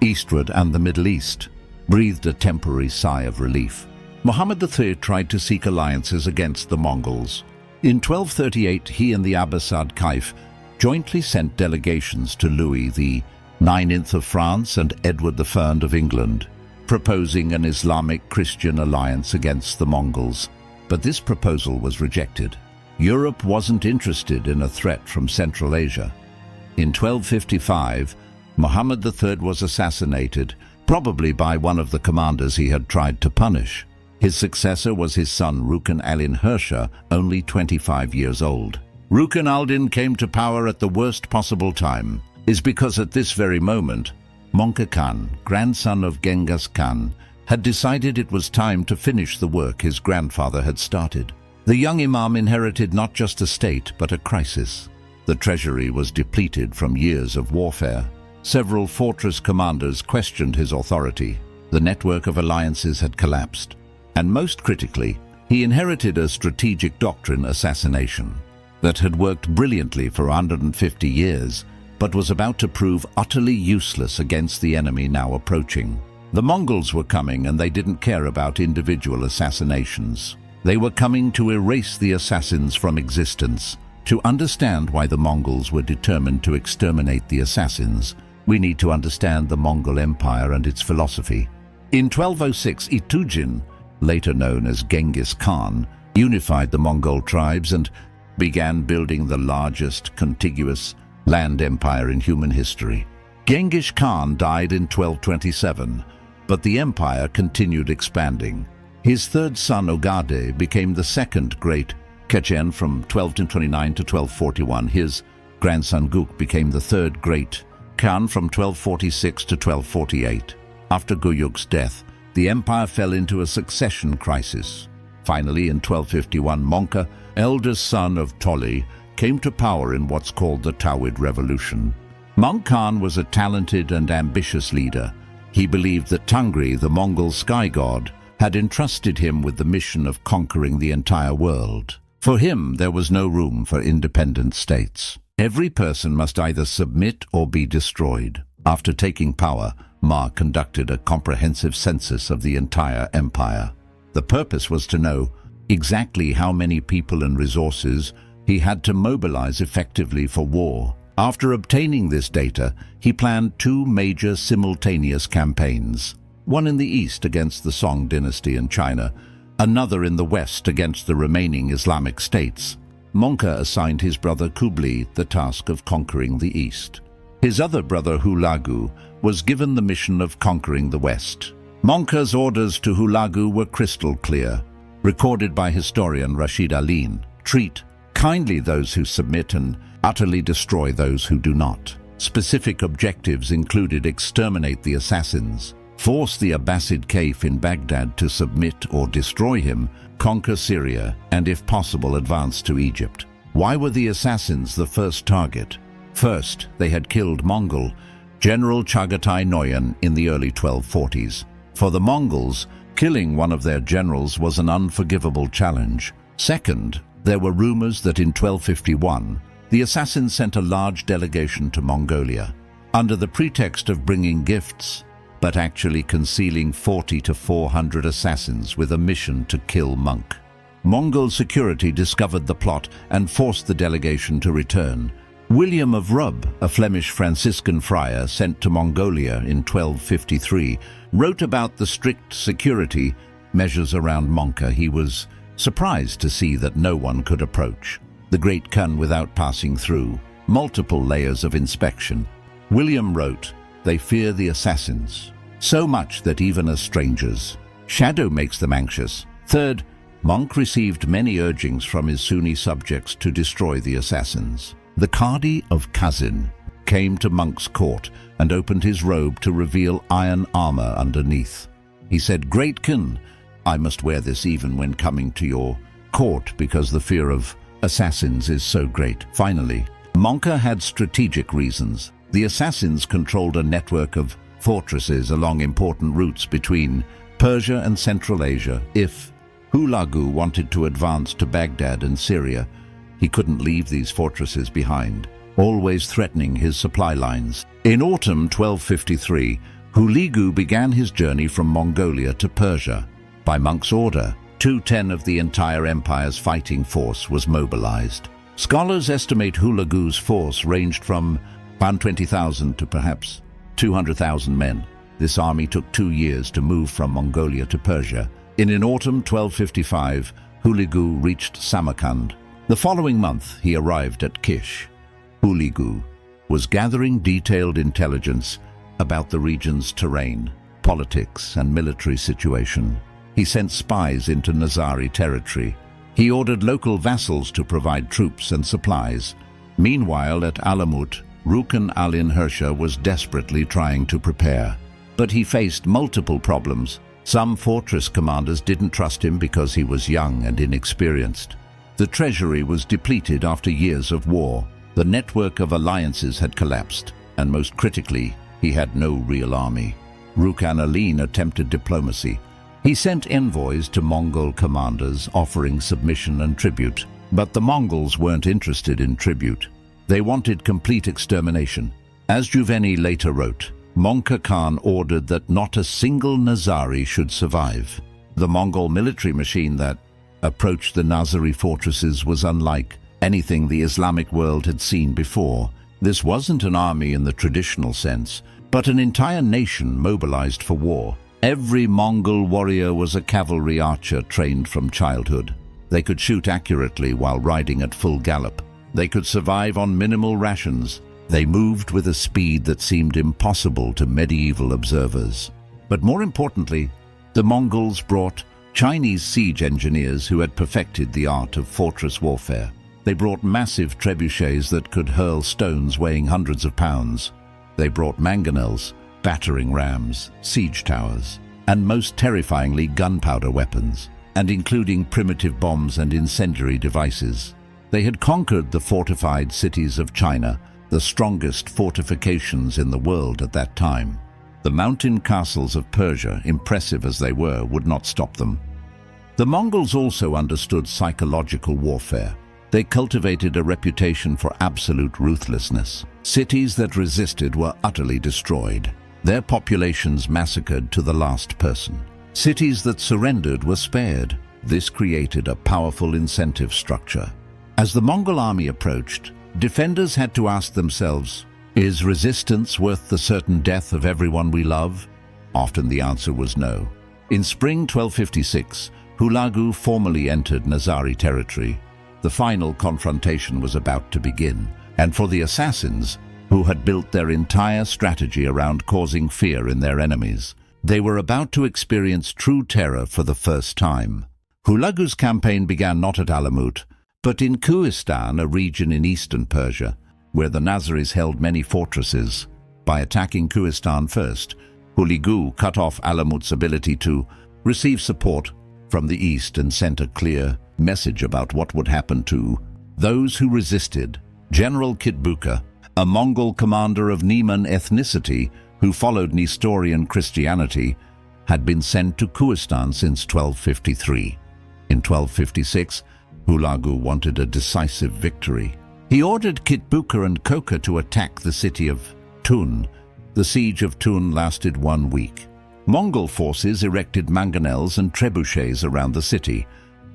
Eastward and the Middle East breathed a temporary sigh of relief. Muhammad III tried to seek alliances against the Mongols. In 1238, he and the Abbasid Caliph jointly sent delegations to Louis IX of France and Edward I of England, proposing an Islamic-Christian alliance against the Mongols. But this proposal was rejected. Europe wasn't interested in a threat from Central Asia. In 1255, Muhammad III was assassinated, probably by one of the commanders he had tried to punish. His successor was his son Rukn al-Din Hirsha, only 25 years old. Rukn al-Din came to power at the worst possible time, is because at this very moment, Monka Khan, grandson of Genghis Khan, had decided it was time to finish the work his grandfather had started. The young imam inherited not just a state, but a crisis. The treasury was depleted from years of warfare. Several fortress commanders questioned his authority. The network of alliances had collapsed. And most critically, he inherited a strategic doctrine, assassination, that had worked brilliantly for 150 years, but was about to prove utterly useless against the enemy now approaching. The Mongols were coming, and they didn't care about individual assassinations. They were coming to erase the assassins from existence. To understand why the Mongols were determined to exterminate the assassins, we need to understand the Mongol Empire and its philosophy. In 1206, Itugin, later known as Genghis Khan, unified the Mongol tribes and began building the largest contiguous land empire in human history. Genghis Khan died in 1227, but the empire continued expanding. His third son, Ogade, became the second great Khachen from 1229 to 1241. His grandson Guk became the third great Khan from 1246 to 1248. After Guyuk's death, the empire fell into a succession crisis. Finally, in 1251, Monka, eldest son of Toli, came to power in what's called the Tawid Revolution. Monk Khan was a talented and ambitious leader. He believed that Tungri, the Mongol sky god, had entrusted him with the mission of conquering the entire world. For him, there was no room for independent states. Every person must either submit or be destroyed. After taking power, Ma conducted a comprehensive census of the entire empire. The purpose was to know exactly how many people and resources he had to mobilize effectively for war. After obtaining this data, he planned two major simultaneous campaigns, one in the east against the Song dynasty in China, another in the west against the remaining Islamic states. Mongke assigned his brother Kublai the task of conquering the east. His other brother Hulagu was given the mission of conquering the west. Mongke's orders to Hulagu were crystal clear, recorded by historian Rashid Aline. Treat kindly those who submit and utterly destroy those who do not. Specific objectives included exterminate the assassins, force the Abbasid Caliph in Baghdad to submit or destroy him, conquer Syria, and if possible advance to Egypt. Why were the assassins the first target? First, they had killed Mongol General Chagatai Noyan in the early 1240s. For the Mongols, killing one of their generals was an unforgivable challenge. Second, there were rumors that in 1251, the assassins sent a large delegation to Mongolia, under the pretext of bringing gifts, but actually concealing 40 to 400 assassins with a mission to kill Monk. Mongol security discovered the plot and forced the delegation to return. William of Rub, a Flemish Franciscan friar sent to Mongolia in 1253, wrote about the strict security measures around Monka. He was surprised to see that no one could approach the Great Khan without passing through multiple layers of inspection. William wrote, "They fear the assassins so much that even as strangers, shadow makes them anxious." Third, Monk received many urgings from his Sunni subjects to destroy the assassins. The Qadi of Kazin came to Monk's court and opened his robe to reveal iron armor underneath. He said, "Great Khan, I must wear this even when coming to your court because the fear of assassins is so great." Finally, Monka had strategic reasons. The assassins controlled a network of fortresses along important routes between Persia and Central Asia. If Hulagu wanted to advance to Baghdad and Syria, he couldn't leave these fortresses behind, always threatening his supply lines. In autumn 1253, Hulagu began his journey from Mongolia to Persia. By Monk's order, 2/10 of the entire empire's fighting force was mobilized. Scholars estimate Hulagu's force ranged from around 20,000 to perhaps 200,000 men. This army took 2 years to move from Mongolia to Persia. In autumn 1255, Hulagu reached Samarkand. The following month, he arrived at Kish. Hulagu was gathering detailed intelligence about the region's terrain, politics, and military situation. He sent spies into Nizari territory. He ordered local vassals to provide troops and supplies. Meanwhile, at Alamut, Rukn Alin Hirsha was desperately trying to prepare. But he faced multiple problems. Some fortress commanders didn't trust him because he was young and inexperienced. The treasury was depleted after years of war. The network of alliances had collapsed, and most critically, he had no real army. Rukn Alin attempted diplomacy. He sent envoys to Mongol commanders offering submission and tribute, but the Mongols weren't interested in tribute. They wanted complete extermination. As Juveni later wrote, Monka Khan ordered that not a single Nizari should survive. The Mongol military machine that approached the Nizari fortresses was unlike anything the Islamic world had seen before. This wasn't an army in the traditional sense, but an entire nation mobilized for war. Every Mongol warrior was a cavalry archer trained from childhood. They could shoot accurately while riding at full gallop. They could survive on minimal rations. They moved with a speed that seemed impossible to medieval observers. But more importantly, the Mongols brought Chinese siege engineers who had perfected the art of fortress warfare. They brought massive trebuchets that could hurl stones weighing hundreds of pounds. They brought mangonels, battering rams, siege towers, and most terrifyingly gunpowder weapons, and including primitive bombs and incendiary devices. They had conquered the fortified cities of China, the strongest fortifications in the world at that time. The mountain castles of Persia, impressive as they were, would not stop them. The Mongols also understood psychological warfare. They cultivated a reputation for absolute ruthlessness. Cities that resisted were utterly destroyed, their populations massacred to the last person. Cities that surrendered were spared. This created a powerful incentive structure. As the Mongol army approached, Defenders had to ask themselves, is resistance worth the certain death of everyone we love? Often the answer was no. In spring 1256, Hulagu formally entered Nizari territory. The final confrontation was about to begin, and for the assassins, who had built their entire strategy around causing fear in their enemies, they were about to experience true terror for the first time. Hulagu's campaign began not at Alamut, but in Kohistan, a region in eastern Persia, where the Nazaris held many fortresses. By attacking Kohistan first, Hulagu cut off Alamut's ability to receive support from the east and sent a clear message about what would happen to those who resisted. General Kitbuka, a Mongol commander of Neman ethnicity who followed Nestorian Christianity, had been sent to Kohistan since 1253. In 1256, Hulagu wanted a decisive victory. He ordered Kitbuka and Koka to attack the city of Tun. The siege of Tun lasted 1 week. Mongol forces erected mangonels and trebuchets around the city,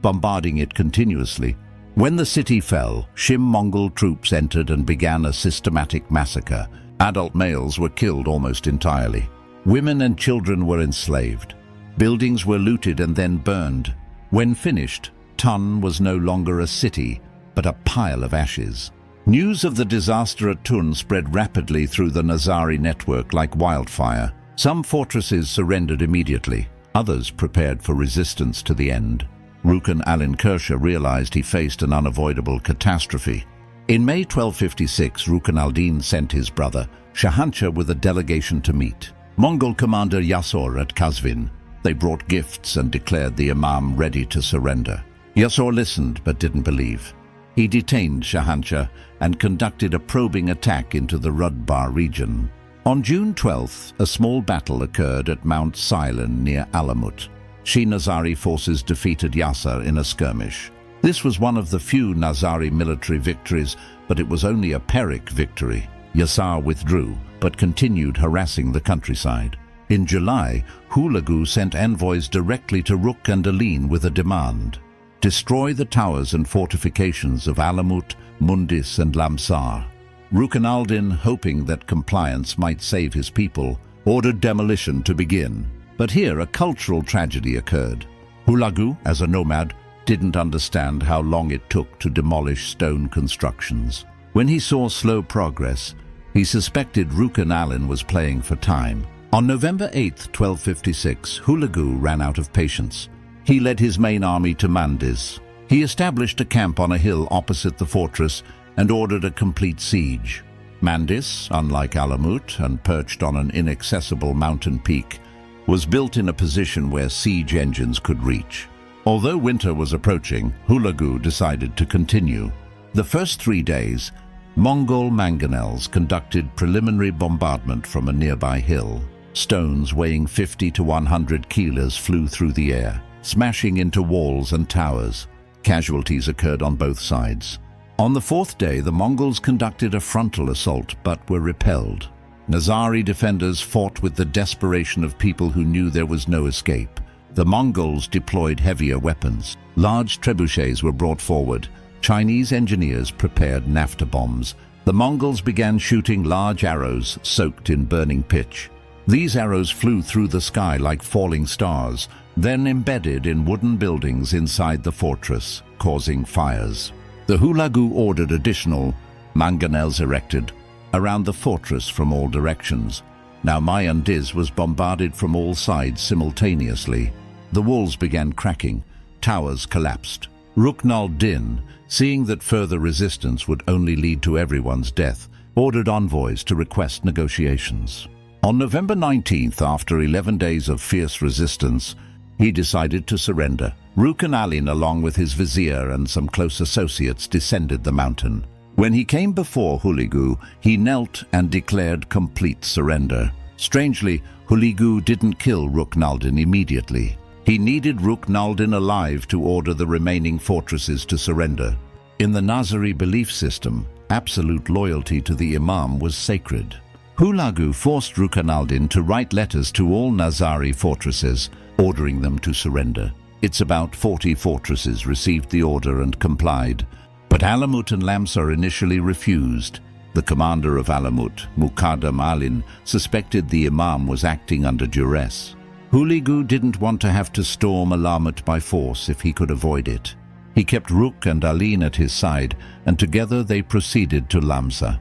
bombarding it continuously. When the city fell, Mongol troops entered and began a systematic massacre. Adult males were killed almost entirely. Women and children were enslaved. Buildings were looted and then burned. When finished, Tun was no longer a city, but a pile of ashes. News of the disaster at Tun spread rapidly through the Nizari network like wildfire. Some fortresses surrendered immediately. Others prepared for resistance to the end. Rukn Alin Kersha realized he faced an unavoidable catastrophe. In May 1256, Rukn al-Din sent his brother, Shahanshah, with a delegation to meet Mongol commander Yasur at Kazvin. They brought gifts and declared the Imam ready to surrender. Yasur listened but didn't believe. He detained Shahanshah and conducted a probing attack into the Rudbar region. On June 12th, a small battle occurred at Mount Silon near Alamut. Nizari forces defeated Yasur in a skirmish. This was one of the few Nizari military victories, but it was only a Pyrrhic victory. Yasur withdrew, but continued harassing the countryside. In July, Hulagu sent envoys directly to Rukn and Alin with a demand: destroy the towers and fortifications of Alamut, Maymun-Diz and Lamsar. Rukn al-Din, hoping that compliance might save his people, ordered demolition to begin. But here a cultural tragedy occurred. Hulagu, as a nomad, didn't understand how long it took to demolish stone constructions. When he saw slow progress, he suspected Rukn Alin was playing for time. On November 8, 1256, Hulagu ran out of patience. He led his main army to Maymun-Diz. He established a camp on a hill opposite the fortress and ordered a complete siege. Maymun-Diz, unlike Alamut and perched on an inaccessible mountain peak, was built in a position where siege engines could reach. Although winter was approaching, Hulagu decided to continue. The first 3 days, Mongol mangonels conducted preliminary bombardment from a nearby hill. Stones weighing 50 to 100 kilos flew through the air, smashing into walls and towers. Casualties occurred on both sides. On the 4th day, the Mongols conducted a frontal assault but were repelled. Nizari defenders fought with the desperation of people who knew there was no escape. The Mongols deployed heavier weapons. Large trebuchets were brought forward. Chinese engineers prepared naptha bombs. The Mongols began shooting large arrows soaked in burning pitch. These arrows flew through the sky like falling stars, then embedded in wooden buildings inside the fortress, causing fires. The Hulagu ordered additional mangonels erected around the fortress from all directions. Now Maymun-Diz was bombarded from all sides simultaneously. The walls began cracking. Towers collapsed. Rukn al-Din, seeing that further resistance would only lead to everyone's death, ordered envoys to request negotiations. On November 19th, after 11 days of fierce resistance, he decided to surrender. Rukn Alin, along with his vizier and some close associates, descended the mountain. When he came before Hulagu, he knelt and declared complete surrender. Strangely, Hulagu didn't kill Rukn al-Din immediately. He needed Rukn al-Din alive to order the remaining fortresses to surrender. In the Nizari belief system, absolute loyalty to the Imam was sacred. Hulagu forced Rukn al-Din to write letters to all Nizari fortresses, ordering them to surrender. It's about 40 fortresses received the order and complied. But Alamut and Lamsa initially refused. The commander of Alamut, Muqaddam Alin, suspected the imam was acting under duress. Hulagu didn't want to have to storm Alamut by force if he could avoid it. He kept Ruk and Alin at his side, and together they proceeded to Lamsa.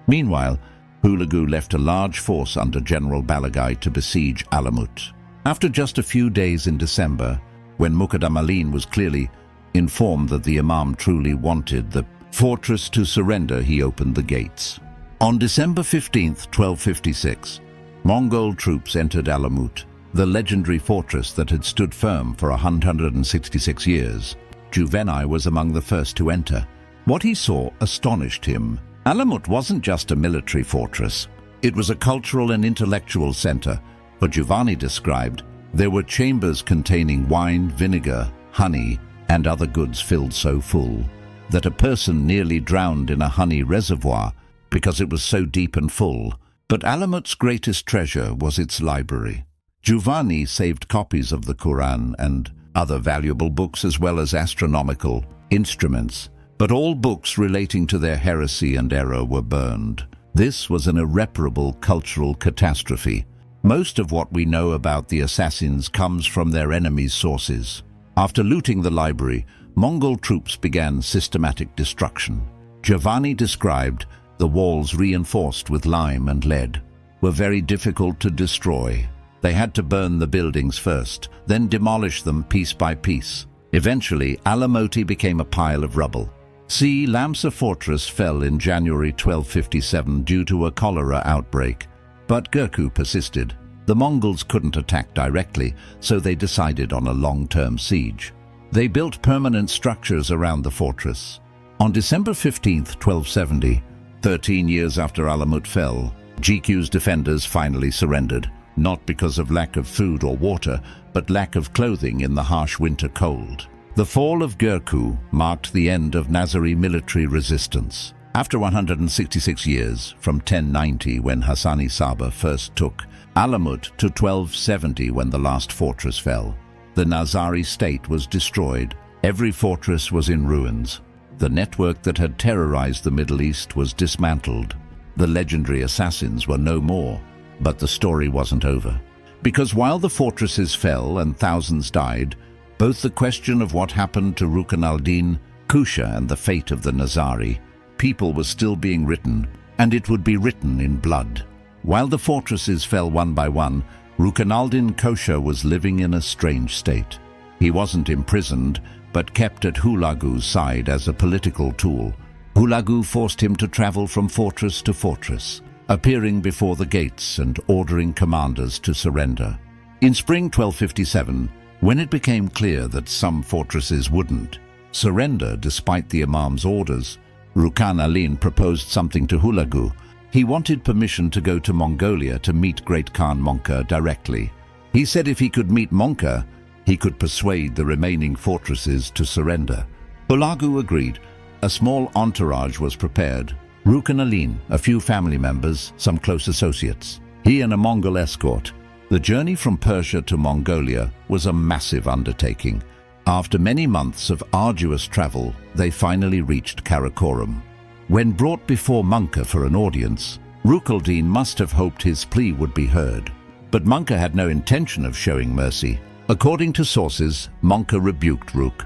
Meanwhile, Hulagu left a large force under General Balagai to besiege Alamut. After just a few days in December, when Muqaddam Alin was clearly informed that the imam truly wanted the fortress to surrender, he opened the gates. On December 15, 1256, Mongol troops entered Alamut, the legendary fortress that had stood firm for 166 years. Juvenai was among the first to enter. What he saw astonished him. Alamut wasn't just a military fortress. It was a cultural and intellectual center. What Giovanni described, there were chambers containing wine, vinegar, honey, and other goods filled so full that a person nearly drowned in a honey reservoir because it was so deep and full. But Alamut's greatest treasure was its library. Giovanni saved copies of the Quran and other valuable books as well as astronomical instruments, but all books relating to their heresy and error were burned. This was an irreparable cultural catastrophe. Most of what we know about the assassins comes from their enemies' sources. After looting the library, Mongol troops began systematic destruction. Giovanni described the walls, reinforced with lime and lead, were very difficult to destroy. They had to burn the buildings first, then demolish them piece by piece. Eventually, Alamoti became a pile of rubble. Lamsa fortress fell in January 1257 due to a cholera outbreak, but Gurku persisted. The Mongols couldn't attack directly, so they decided on a long-term siege. They built permanent structures around the fortress. On December 15, 1270, 13 years after Alamut fell, GQ's defenders finally surrendered, not because of lack of food or water, but lack of clothing in the harsh winter cold. The fall of Gurku marked the end of Nizari military resistance. After 166 years, from 1090 when Hassan-i Sabbah first took Alamut to 1270 when the last fortress fell, the Nizari state was destroyed. Every fortress was in ruins. The network that had terrorized the Middle East was dismantled. The legendary assassins were no more, but the story wasn't over. Because while the fortresses fell and thousands died, both the question of what happened to Rukn al-Din, Kusha, and the fate of the Nizari people was still being written, and it would be written in blood. While the fortresses fell one by one, Rukn al-Din Kosha was living in a strange state. He wasn't imprisoned, but kept at Hulagu's side as a political tool. Hulagu forced him to travel from fortress to fortress, appearing before the gates and ordering commanders to surrender. In spring 1257, when it became clear that some fortresses wouldn't surrender despite the Imam's orders, Rukn al-Din proposed something to Hulagu. He wanted permission to go to Mongolia to meet Great Khan Monka directly. He said if he could meet Monka, he could persuade the remaining fortresses to surrender. Hulagu agreed. A small entourage was prepared. Rukn al-Din, a few family members, some close associates. He and a Mongol escort. The journey from Persia to Mongolia was a massive undertaking. After many months of arduous travel, they finally reached Karakoram. When brought before Monka for an audience, Rukn al-Din must have hoped his plea would be heard. But Monka had no intention of showing mercy. According to sources, Monka rebuked Rukn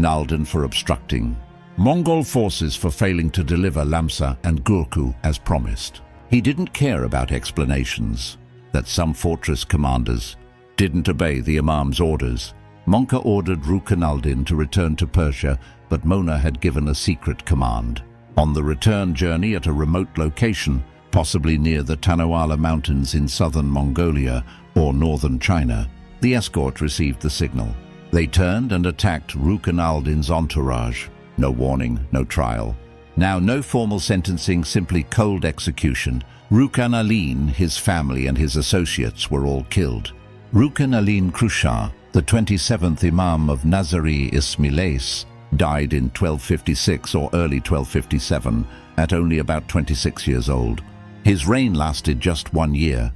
al-Din for obstructing Mongol forces for failing to deliver Lamsa and Gurku as promised. He didn't care about explanations that some fortress commanders didn't obey the Imam's orders. Monka ordered Rukn al-Din to return to Persia, but Mona had given a secret command. On the return journey at a remote location, possibly near the Tanawala Mountains in southern Mongolia or northern China, the escort received the signal. They turned and attacked Rukn al-Din's entourage. No warning, no trial. Now no formal sentencing, simply cold execution. Rukn al-Din, his family and his associates were all killed. Rukn al-Din Krusha, the 27th Imam of Nizari Ismailis, died in 1256 or early 1257 at only about 26 years old. His reign lasted just 1 year,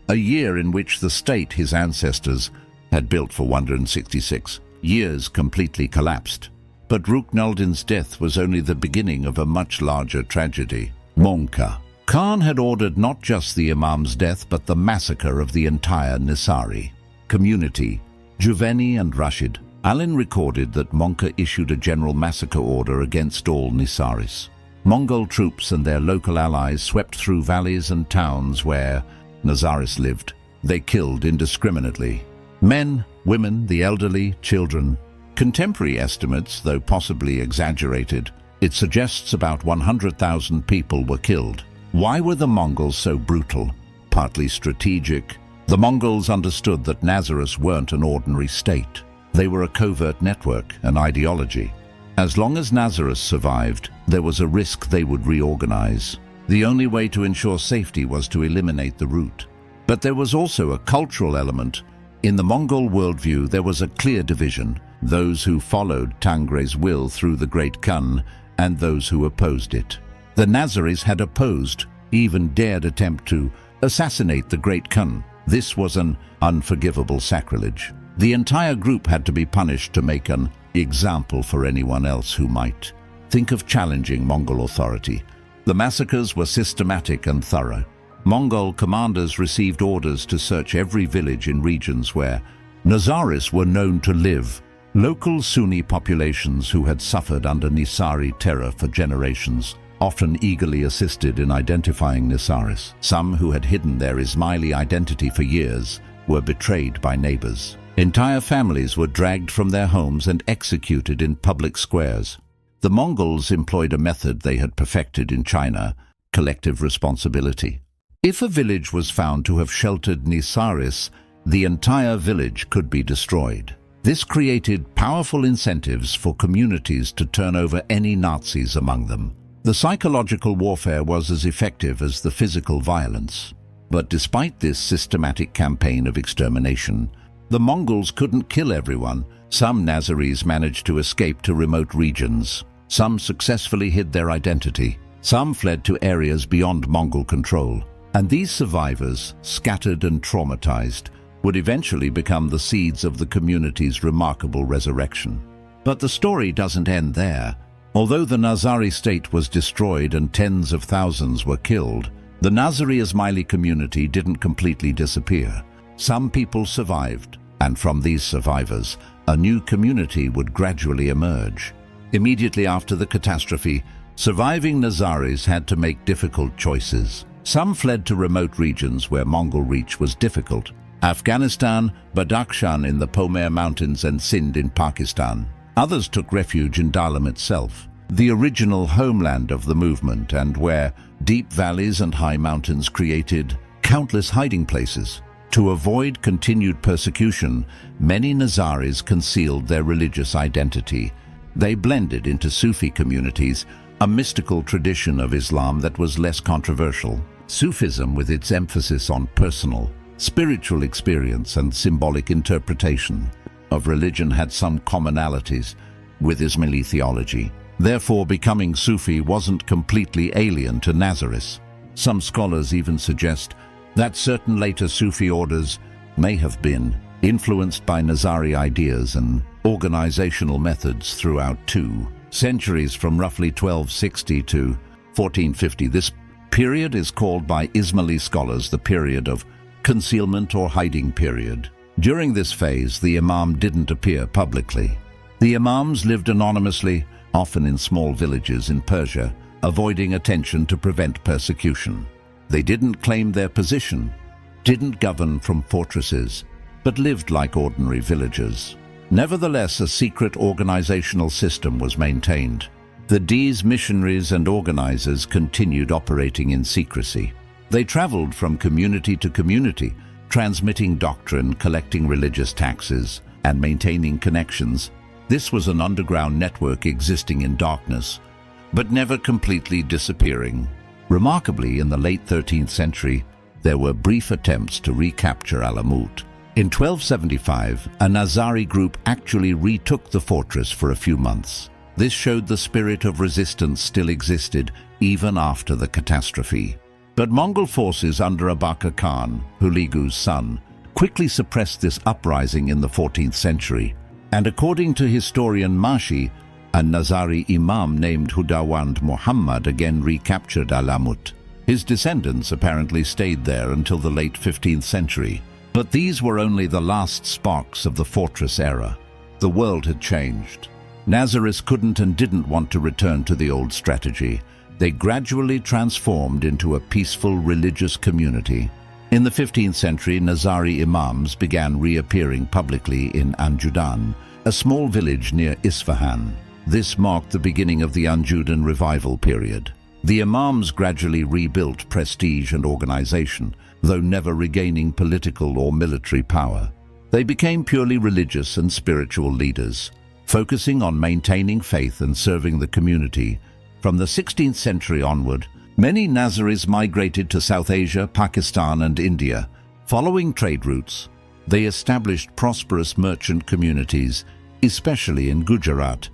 a year in which the state his ancestors had built for 166 years completely collapsed. But Ruknaldin's death was only the beginning of a much larger tragedy. Monka. Khan had ordered not just the Imam's death but the massacre of the entire Nizari community. Juveni and Rashid. Alin recorded that Monka issued a general massacre order against all Nizaris. Mongol troops and their local allies swept through valleys and towns where Nizaris lived. They killed indiscriminately. Men, women, the elderly, children. Contemporary estimates, though possibly exaggerated, it suggests about 100,000 people were killed. Why were the Mongols so brutal? Partly strategic. The Mongols understood that Nizaris weren't an ordinary state. They were a covert network, an ideology. As long as Nizaris survived, there was a risk they would reorganize. The only way to ensure safety was to eliminate the root. But there was also a cultural element. In the Mongol worldview, there was a clear division: those who followed Tangre's will through the Great Khan and those who opposed it. The Nizaris had opposed, even dared attempt to assassinate the Great Khan. This was an unforgivable sacrilege. The entire group had to be punished to make an example for anyone else who might think of challenging Mongol authority. The massacres were systematic and thorough. Mongol commanders received orders to search every village in regions where Nizaris were known to live. Local Sunni populations who had suffered under Nizari terror for generations often eagerly assisted in identifying Nizaris. Some who had hidden their Ismaili identity for years were betrayed by neighbors. Entire families were dragged from their homes and executed in public squares. The Mongols employed a method they had perfected in China: collective responsibility. If a village was found to have sheltered Nizaris, the entire village could be destroyed. This created powerful incentives for communities to turn over any Nazis among them. The psychological warfare was as effective as the physical violence. But despite this systematic campaign of extermination, the Mongols couldn't kill everyone. Some Nizaris managed to escape to remote regions. Some successfully hid their identity. Some fled to areas beyond Mongol control. And these survivors, scattered and traumatized, would eventually become the seeds of the community's remarkable resurrection. But the story doesn't end there. Although the Nizari state was destroyed and tens of thousands were killed, the Nizari Ismaili community didn't completely disappear. Some people survived, and from these survivors, a new community would gradually emerge. Immediately after the catastrophe, surviving Nizaris had to make difficult choices. Some fled to remote regions where Mongol reach was difficult: Afghanistan, Badakhshan in the Pomar Mountains, and Sindh in Pakistan. Others took refuge in Dalam itself, the original homeland of the movement, and where deep valleys and high mountains created countless hiding places. To avoid continued persecution, many Nizaris concealed their religious identity. They blended into Sufi communities, a mystical tradition of Islam that was less controversial. Sufism, with its emphasis on personal, spiritual experience and symbolic interpretation of religion, had some commonalities with Ismaili theology. Therefore, becoming Sufi wasn't completely alien to Nizaris. Some scholars even suggest that certain later Sufi orders may have been influenced by Nizari ideas and organizational methods throughout 2 centuries, from roughly 1260 to 1450. This period is called by Ismaili scholars the period of concealment or hiding period. During this phase, the Imam didn't appear publicly. The Imams lived anonymously, often in small villages in Persia, avoiding attention to prevent persecution. They didn't claim their position, didn't govern from fortresses, but lived like ordinary villagers. Nevertheless, a secret organizational system was maintained. The D's missionaries and organizers continued operating in secrecy. They traveled from community to community, transmitting doctrine, collecting religious taxes, and maintaining connections. This was an underground network existing in darkness, but never completely disappearing. Remarkably, in the late 13th century, there were brief attempts to recapture Alamut. In 1275, a Nizari group actually retook the fortress for a few months. This showed the spirit of resistance still existed even after the catastrophe. But Mongol forces under Hulagu Khan, Hulagu's son, quickly suppressed this uprising in the 14th century. And according to historian Mashi, A Nizari imam named Hudawand Muhammad again recaptured Alamut. His descendants apparently stayed there until the late 15th century. But these were only the last sparks of the fortress era. The world had changed. Nazaris couldn't and didn't want to return to the old strategy. They gradually transformed into a peaceful religious community. In the 15th century, Nizari imams began reappearing publicly in Anjudan, a small village near Isfahan. This marked the beginning of the Anjudan revival period. The imams gradually rebuilt prestige and organization, though never regaining political or military power. They became purely religious and spiritual leaders, focusing on maintaining faith and serving the community. From the 16th century onward, many Nazaris migrated to South Asia, Pakistan, and India. Following trade routes, they established prosperous merchant communities, especially in Gujarat,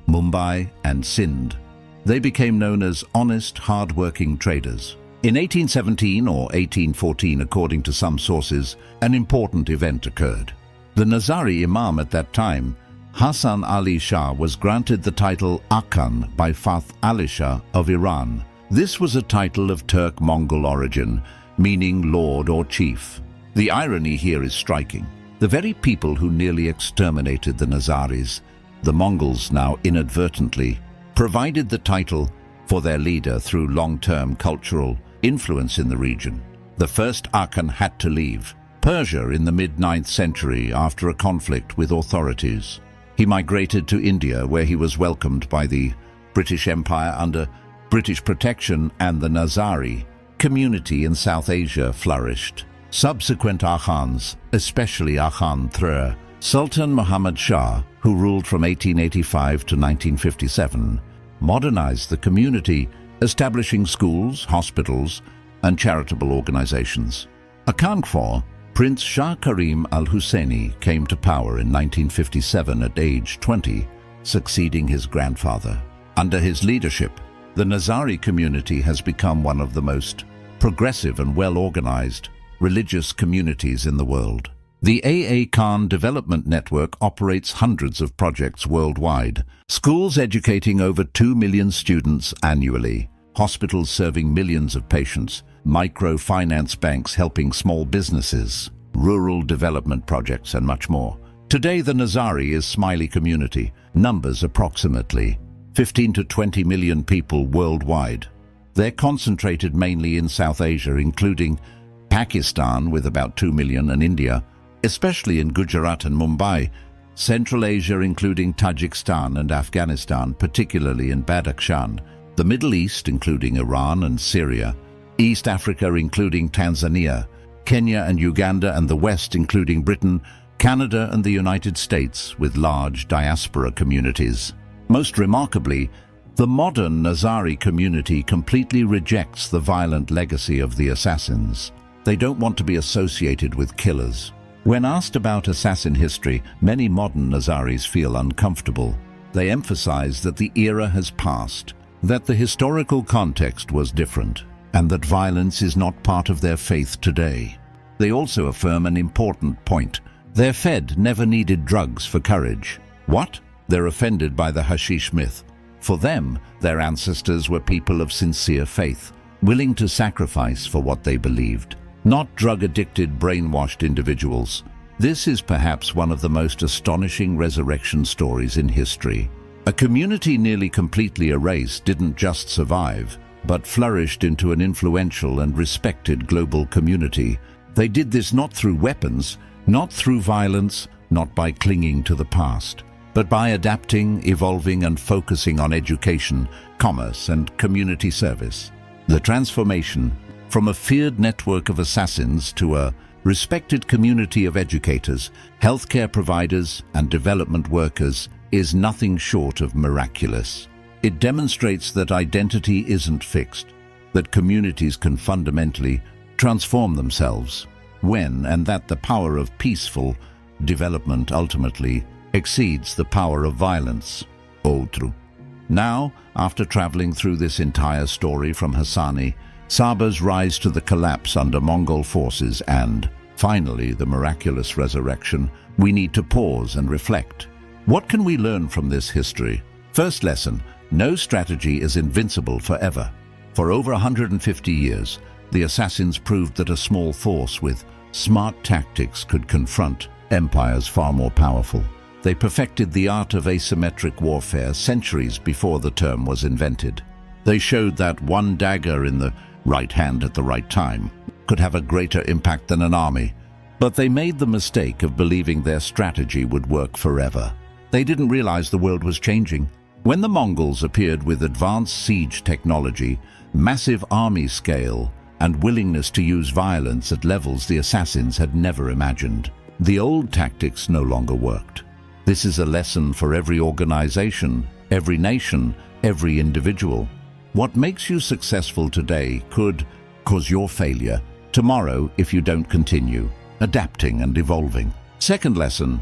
Mumbai, and Sindh. They became known as honest, hard-working traders. In 1817 or 1814, according to some sources, an important event occurred. The Nizari imam at that time, Hassan Ali Shah, was granted the title Akan by Fath Ali Shah of Iran. This was a title of Turk-Mongol origin, meaning lord or chief. The irony here is striking. The very people who nearly exterminated the Nizaris, the Mongols now inadvertently, provided the title for their leader through long-term cultural influence in the region. The first Akan had to leave Persia in the mid-9th century after a conflict with authorities. He migrated to India, where he was welcomed by the British Empire under British protection, and the Nizari community in South Asia flourished. Subsequent Akhans, especially Akhan III, Sultan Muhammad Shah, who ruled from 1885 to 1957, modernized the community, establishing schools, hospitals, and charitable organizations. Akhan IV, Prince Shah Karim al-Husseini, came to power in 1957 at age 20, succeeding his grandfather. Under his leadership, the Nizari community has become one of the most progressive and well-organized religious communities in the world. The A.A. Khan Development Network operates hundreds of projects worldwide, schools educating over 2 million students annually, hospitals serving millions of patients, microfinance banks helping small businesses, rural development projects, and much more. Today, the Nizari is Smiley community, numbers approximately 15 to 20 million people worldwide. They're concentrated mainly in South Asia, including Pakistan with about 2 million, and India, especially in Gujarat and Mumbai, Central Asia including Tajikistan and Afghanistan, particularly in Badakhshan, the Middle East including Iran and Syria, East Africa including Tanzania, Kenya and Uganda, and the West including Britain, Canada and the United States, with large diaspora communities. Most remarkably, the modern Nizari community completely rejects the violent legacy of the assassins. They don't want to be associated with killers. When asked about assassin history, many modern Nizaris feel uncomfortable. They emphasize that the era has passed, that the historical context was different, and that violence is not part of their faith today. They also affirm an important point. Their Fed never needed drugs for courage. What? They're offended by the hashish myth. For them, their ancestors were people of sincere faith, willing to sacrifice for what they believed, not drug-addicted, brainwashed individuals. This is perhaps one of the most astonishing resurrection stories in history. A community nearly completely erased didn't just survive, but flourished into an influential and respected global community. They did this not through weapons, not through violence, not by clinging to the past, but by adapting, evolving, and focusing on education, commerce, and community service. The transformation from a feared network of assassins to a respected community of educators, healthcare providers, and development workers is nothing short of miraculous. It demonstrates that identity isn't fixed, that communities can fundamentally transform themselves when, and that the power of peaceful development ultimately exceeds the power of violence. Outro. Now, after traveling through this entire story from Hassan-i Sabbah's rise to the collapse under Mongol forces and, finally, the miraculous resurrection, we need to pause and reflect. What can we learn from this history? First lesson, no strategy is invincible forever. For over 150 years, the assassins proved that a small force with smart tactics could confront empires far more powerful. They perfected the art of asymmetric warfare centuries before the term was invented. They showed that one dagger in the right hand at the right time could have a greater impact than an army. But they made the mistake of believing their strategy would work forever. They didn't realize the world was changing. When the Mongols appeared with advanced siege technology, massive army scale, and willingness to use violence at levels the assassins had never imagined, the old tactics no longer worked. This is a lesson for every organization, every nation, every individual. What makes you successful today could cause your failure tomorrow if you don't continue adapting and evolving. Second lesson,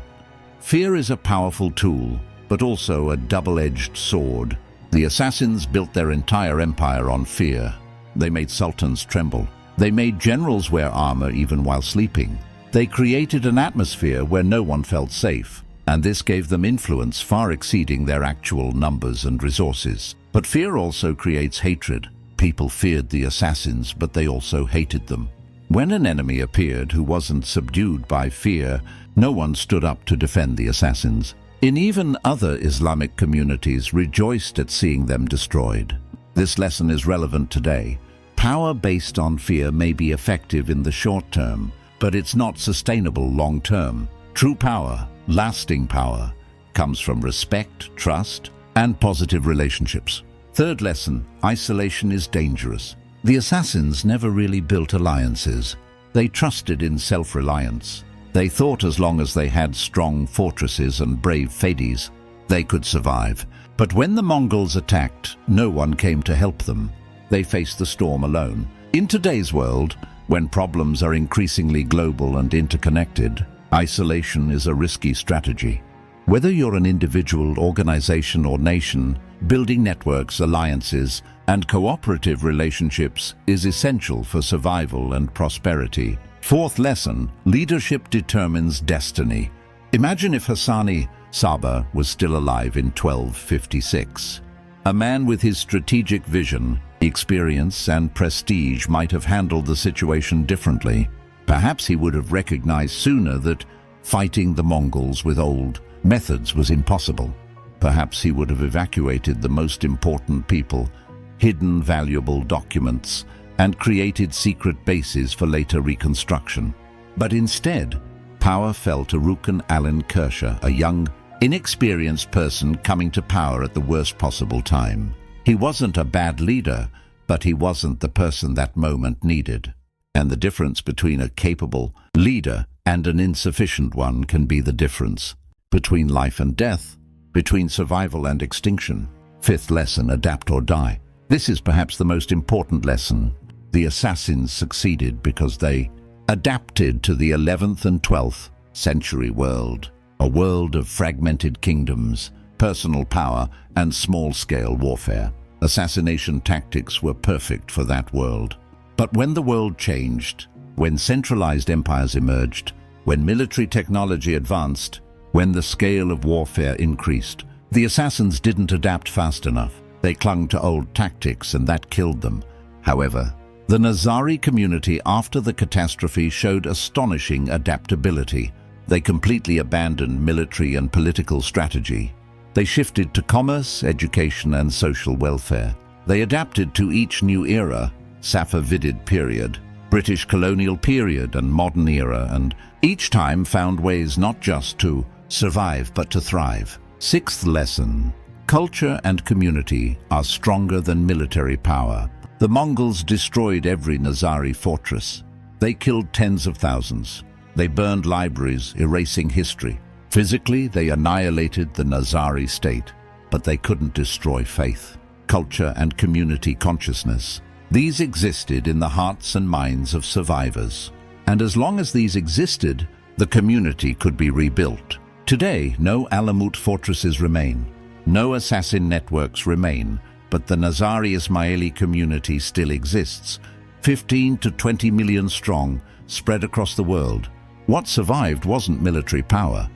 fear is a powerful tool, but also a double-edged sword. The assassins built their entire empire on fear. They made sultans tremble. They made generals wear armor even while sleeping. They created an atmosphere where no one felt safe, and this gave them influence far exceeding their actual numbers and resources. But fear also creates hatred. People feared the assassins, but they also hated them. When an enemy appeared who wasn't subdued by fear, no one stood up to defend the assassins. And even other Islamic communities rejoiced at seeing them destroyed. This lesson is relevant today. Power based on fear may be effective in the short term, but it's not sustainable long term. True power, lasting power, comes from respect, trust, and positive relationships. Third lesson, isolation is dangerous. The assassins never really built alliances. They trusted in self-reliance. They thought as long as they had strong fortresses and brave fidais, they could survive. But when the Mongols attacked, no one came to help them. They faced the storm alone. In today's world, when problems are increasingly global and interconnected, isolation is a risky strategy. Whether you're an individual, organization, or nation, building networks, alliances, and cooperative relationships is essential for survival and prosperity. Fourth lesson, leadership determines destiny. Imagine if Hassan-i Sabbah was still alive in 1256. A man with his strategic vision, experience, and prestige might have handled the situation differently. Perhaps he would have recognized sooner that fighting the Mongols with old methods was impossible. Perhaps he would have evacuated the most important people, hidden valuable documents, and created secret bases for later reconstruction. But instead, power fell to Rukan Alan Kershaw, a young, inexperienced person coming to power at the worst possible time. He wasn't a bad leader, but he wasn't the person that moment needed. And the difference between a capable leader and an insufficient one can be the difference between life and death, between survival and extinction. Fifth lesson, adapt or die. This is perhaps the most important lesson. The assassins succeeded because they adapted to the 11th and 12th century world, a world of fragmented kingdoms, personal power, and small-scale warfare. Assassination tactics were perfect for that world. But when the world changed, when centralized empires emerged, when military technology advanced, when the scale of warfare increased, the assassins didn't adapt fast enough. They clung to old tactics, and that killed them. However, the Nizari community after the catastrophe showed astonishing adaptability. They completely abandoned military and political strategy. They shifted to commerce, education, and social welfare. They adapted to each new era, Safavid period, British colonial period, and modern era, and each time found ways not just to survive but to thrive. Sixth lesson, culture and community are stronger than military power. The Mongols destroyed every Nizari fortress. They killed tens of thousands. They burned libraries, erasing history. Physically, they annihilated the Nizari state, but they couldn't destroy faith, culture, and community consciousness. These existed in the hearts and minds of survivors. And as long as these existed, the community could be rebuilt. Today, no Alamut fortresses remain. No assassin networks remain, but the Nizari Ismaili community still exists, 15 to 20 million strong, spread across the world. What survived wasn't military power,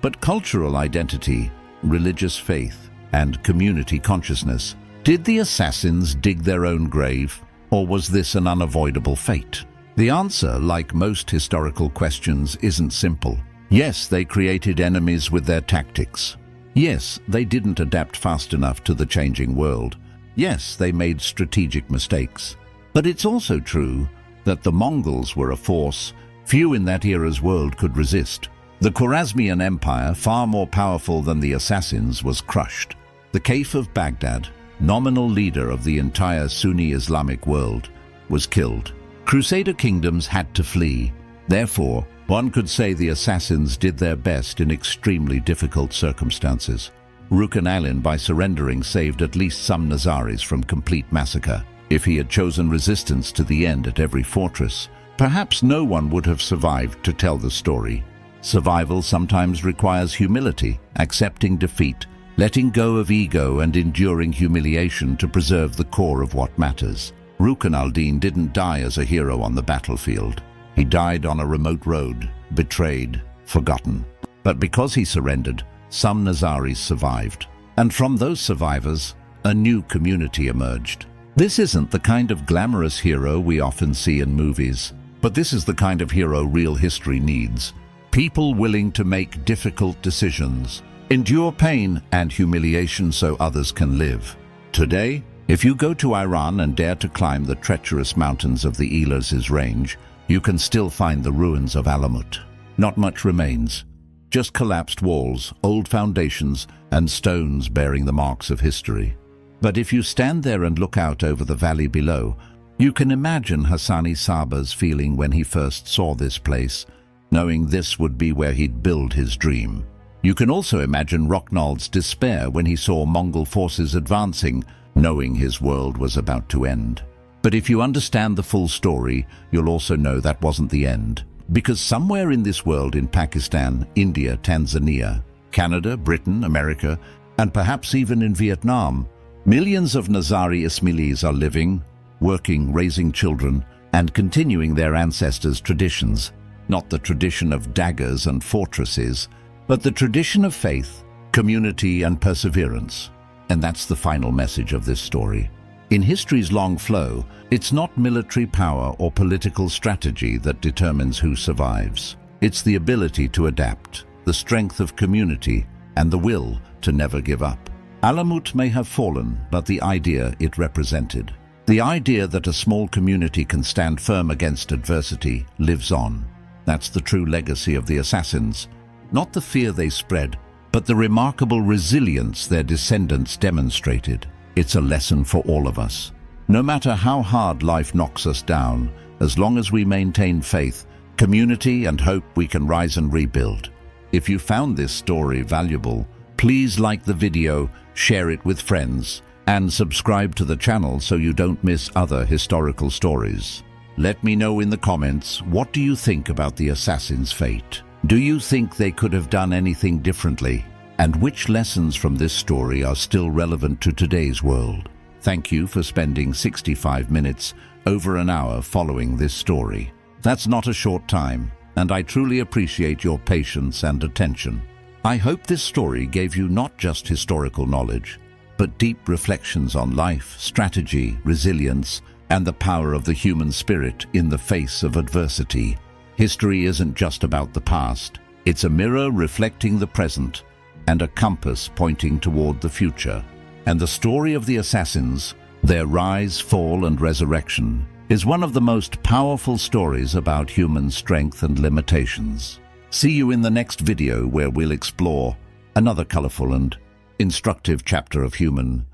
but cultural identity, religious faith, and community consciousness. Did the assassins dig their own grave, or was this an unavoidable fate? The answer, like most historical questions, isn't simple. Yes, they created enemies with their tactics. Yes, they didn't adapt fast enough to the changing world. Yes, they made strategic mistakes. But it's also true that the Mongols were a force few in that era's world could resist. The Khwarezmian Empire, far more powerful than the assassins, was crushed. The Caliph of Baghdad, nominal leader of the entire Sunni Islamic world, was killed. Crusader kingdoms had to flee. Therefore, one could say the assassins did their best in extremely difficult circumstances. Rukan Alin, by surrendering, saved at least some Nizaris from complete massacre. If he had chosen resistance to the end at every fortress, perhaps no one would have survived to tell the story. Survival sometimes requires humility, accepting defeat, letting go of ego and enduring humiliation to preserve the core of what matters. Rukan al-Din didn't die as a hero on the battlefield. He died on a remote road, betrayed, forgotten. But because he surrendered, some Nizaris survived. And from those survivors, a new community emerged. This isn't the kind of glamorous hero we often see in movies, but this is the kind of hero real history needs. People willing to make difficult decisions, endure pain and humiliation so others can live. Today, if you go to Iran and dare to climb the treacherous mountains of the Elazığ range, you can still find the ruins of Alamut. Not much remains, just collapsed walls, old foundations, and stones bearing the marks of history. But if you stand there and look out over the valley below, you can imagine Hassan-i Sabbah's feeling when he first saw this place, knowing this would be where he'd build his dream. You can also imagine Rocknold's despair when he saw Mongol forces advancing, knowing his world was about to end. But if you understand the full story, you'll also know that wasn't the end. Because somewhere in this world, in Pakistan, India, Tanzania, Canada, Britain, America, and perhaps even in Vietnam, millions of Nizari Ismailis are living, working, raising children, and continuing their ancestors' traditions. Not the tradition of daggers and fortresses, but the tradition of faith, community, and perseverance. And that's the final message of this story. In history's long flow, it's not military power or political strategy that determines who survives. It's the ability to adapt, the strength of community, and the will to never give up. Alamut may have fallen, but the idea it represented, the idea that a small community can stand firm against adversity, lives on. That's the true legacy of the assassins. Not the fear they spread, but the remarkable resilience their descendants demonstrated. It's a lesson for all of us. No matter how hard life knocks us down, as long as we maintain faith, community, and hope, we can rise and rebuild. If you found this story valuable, please like the video, share it with friends, and subscribe to the channel so you don't miss other historical stories. Let me know in the comments, what do you think about the assassins' fate? Do you think they could have done anything differently? And which lessons from this story are still relevant to today's world? Thank you for spending 65 minutes, over an hour, following this story. That's not a short time, and I truly appreciate your patience and attention. I hope this story gave you not just historical knowledge, but deep reflections on life, strategy, resilience, and the power of the human spirit in the face of adversity. History isn't just about the past. It's a mirror reflecting the present, and a compass pointing toward the future. And the story of the assassins, their rise, fall, and resurrection, is one of the most powerful stories about human strength and limitations. See you in the next video, where we'll explore another colorful and instructive chapter of human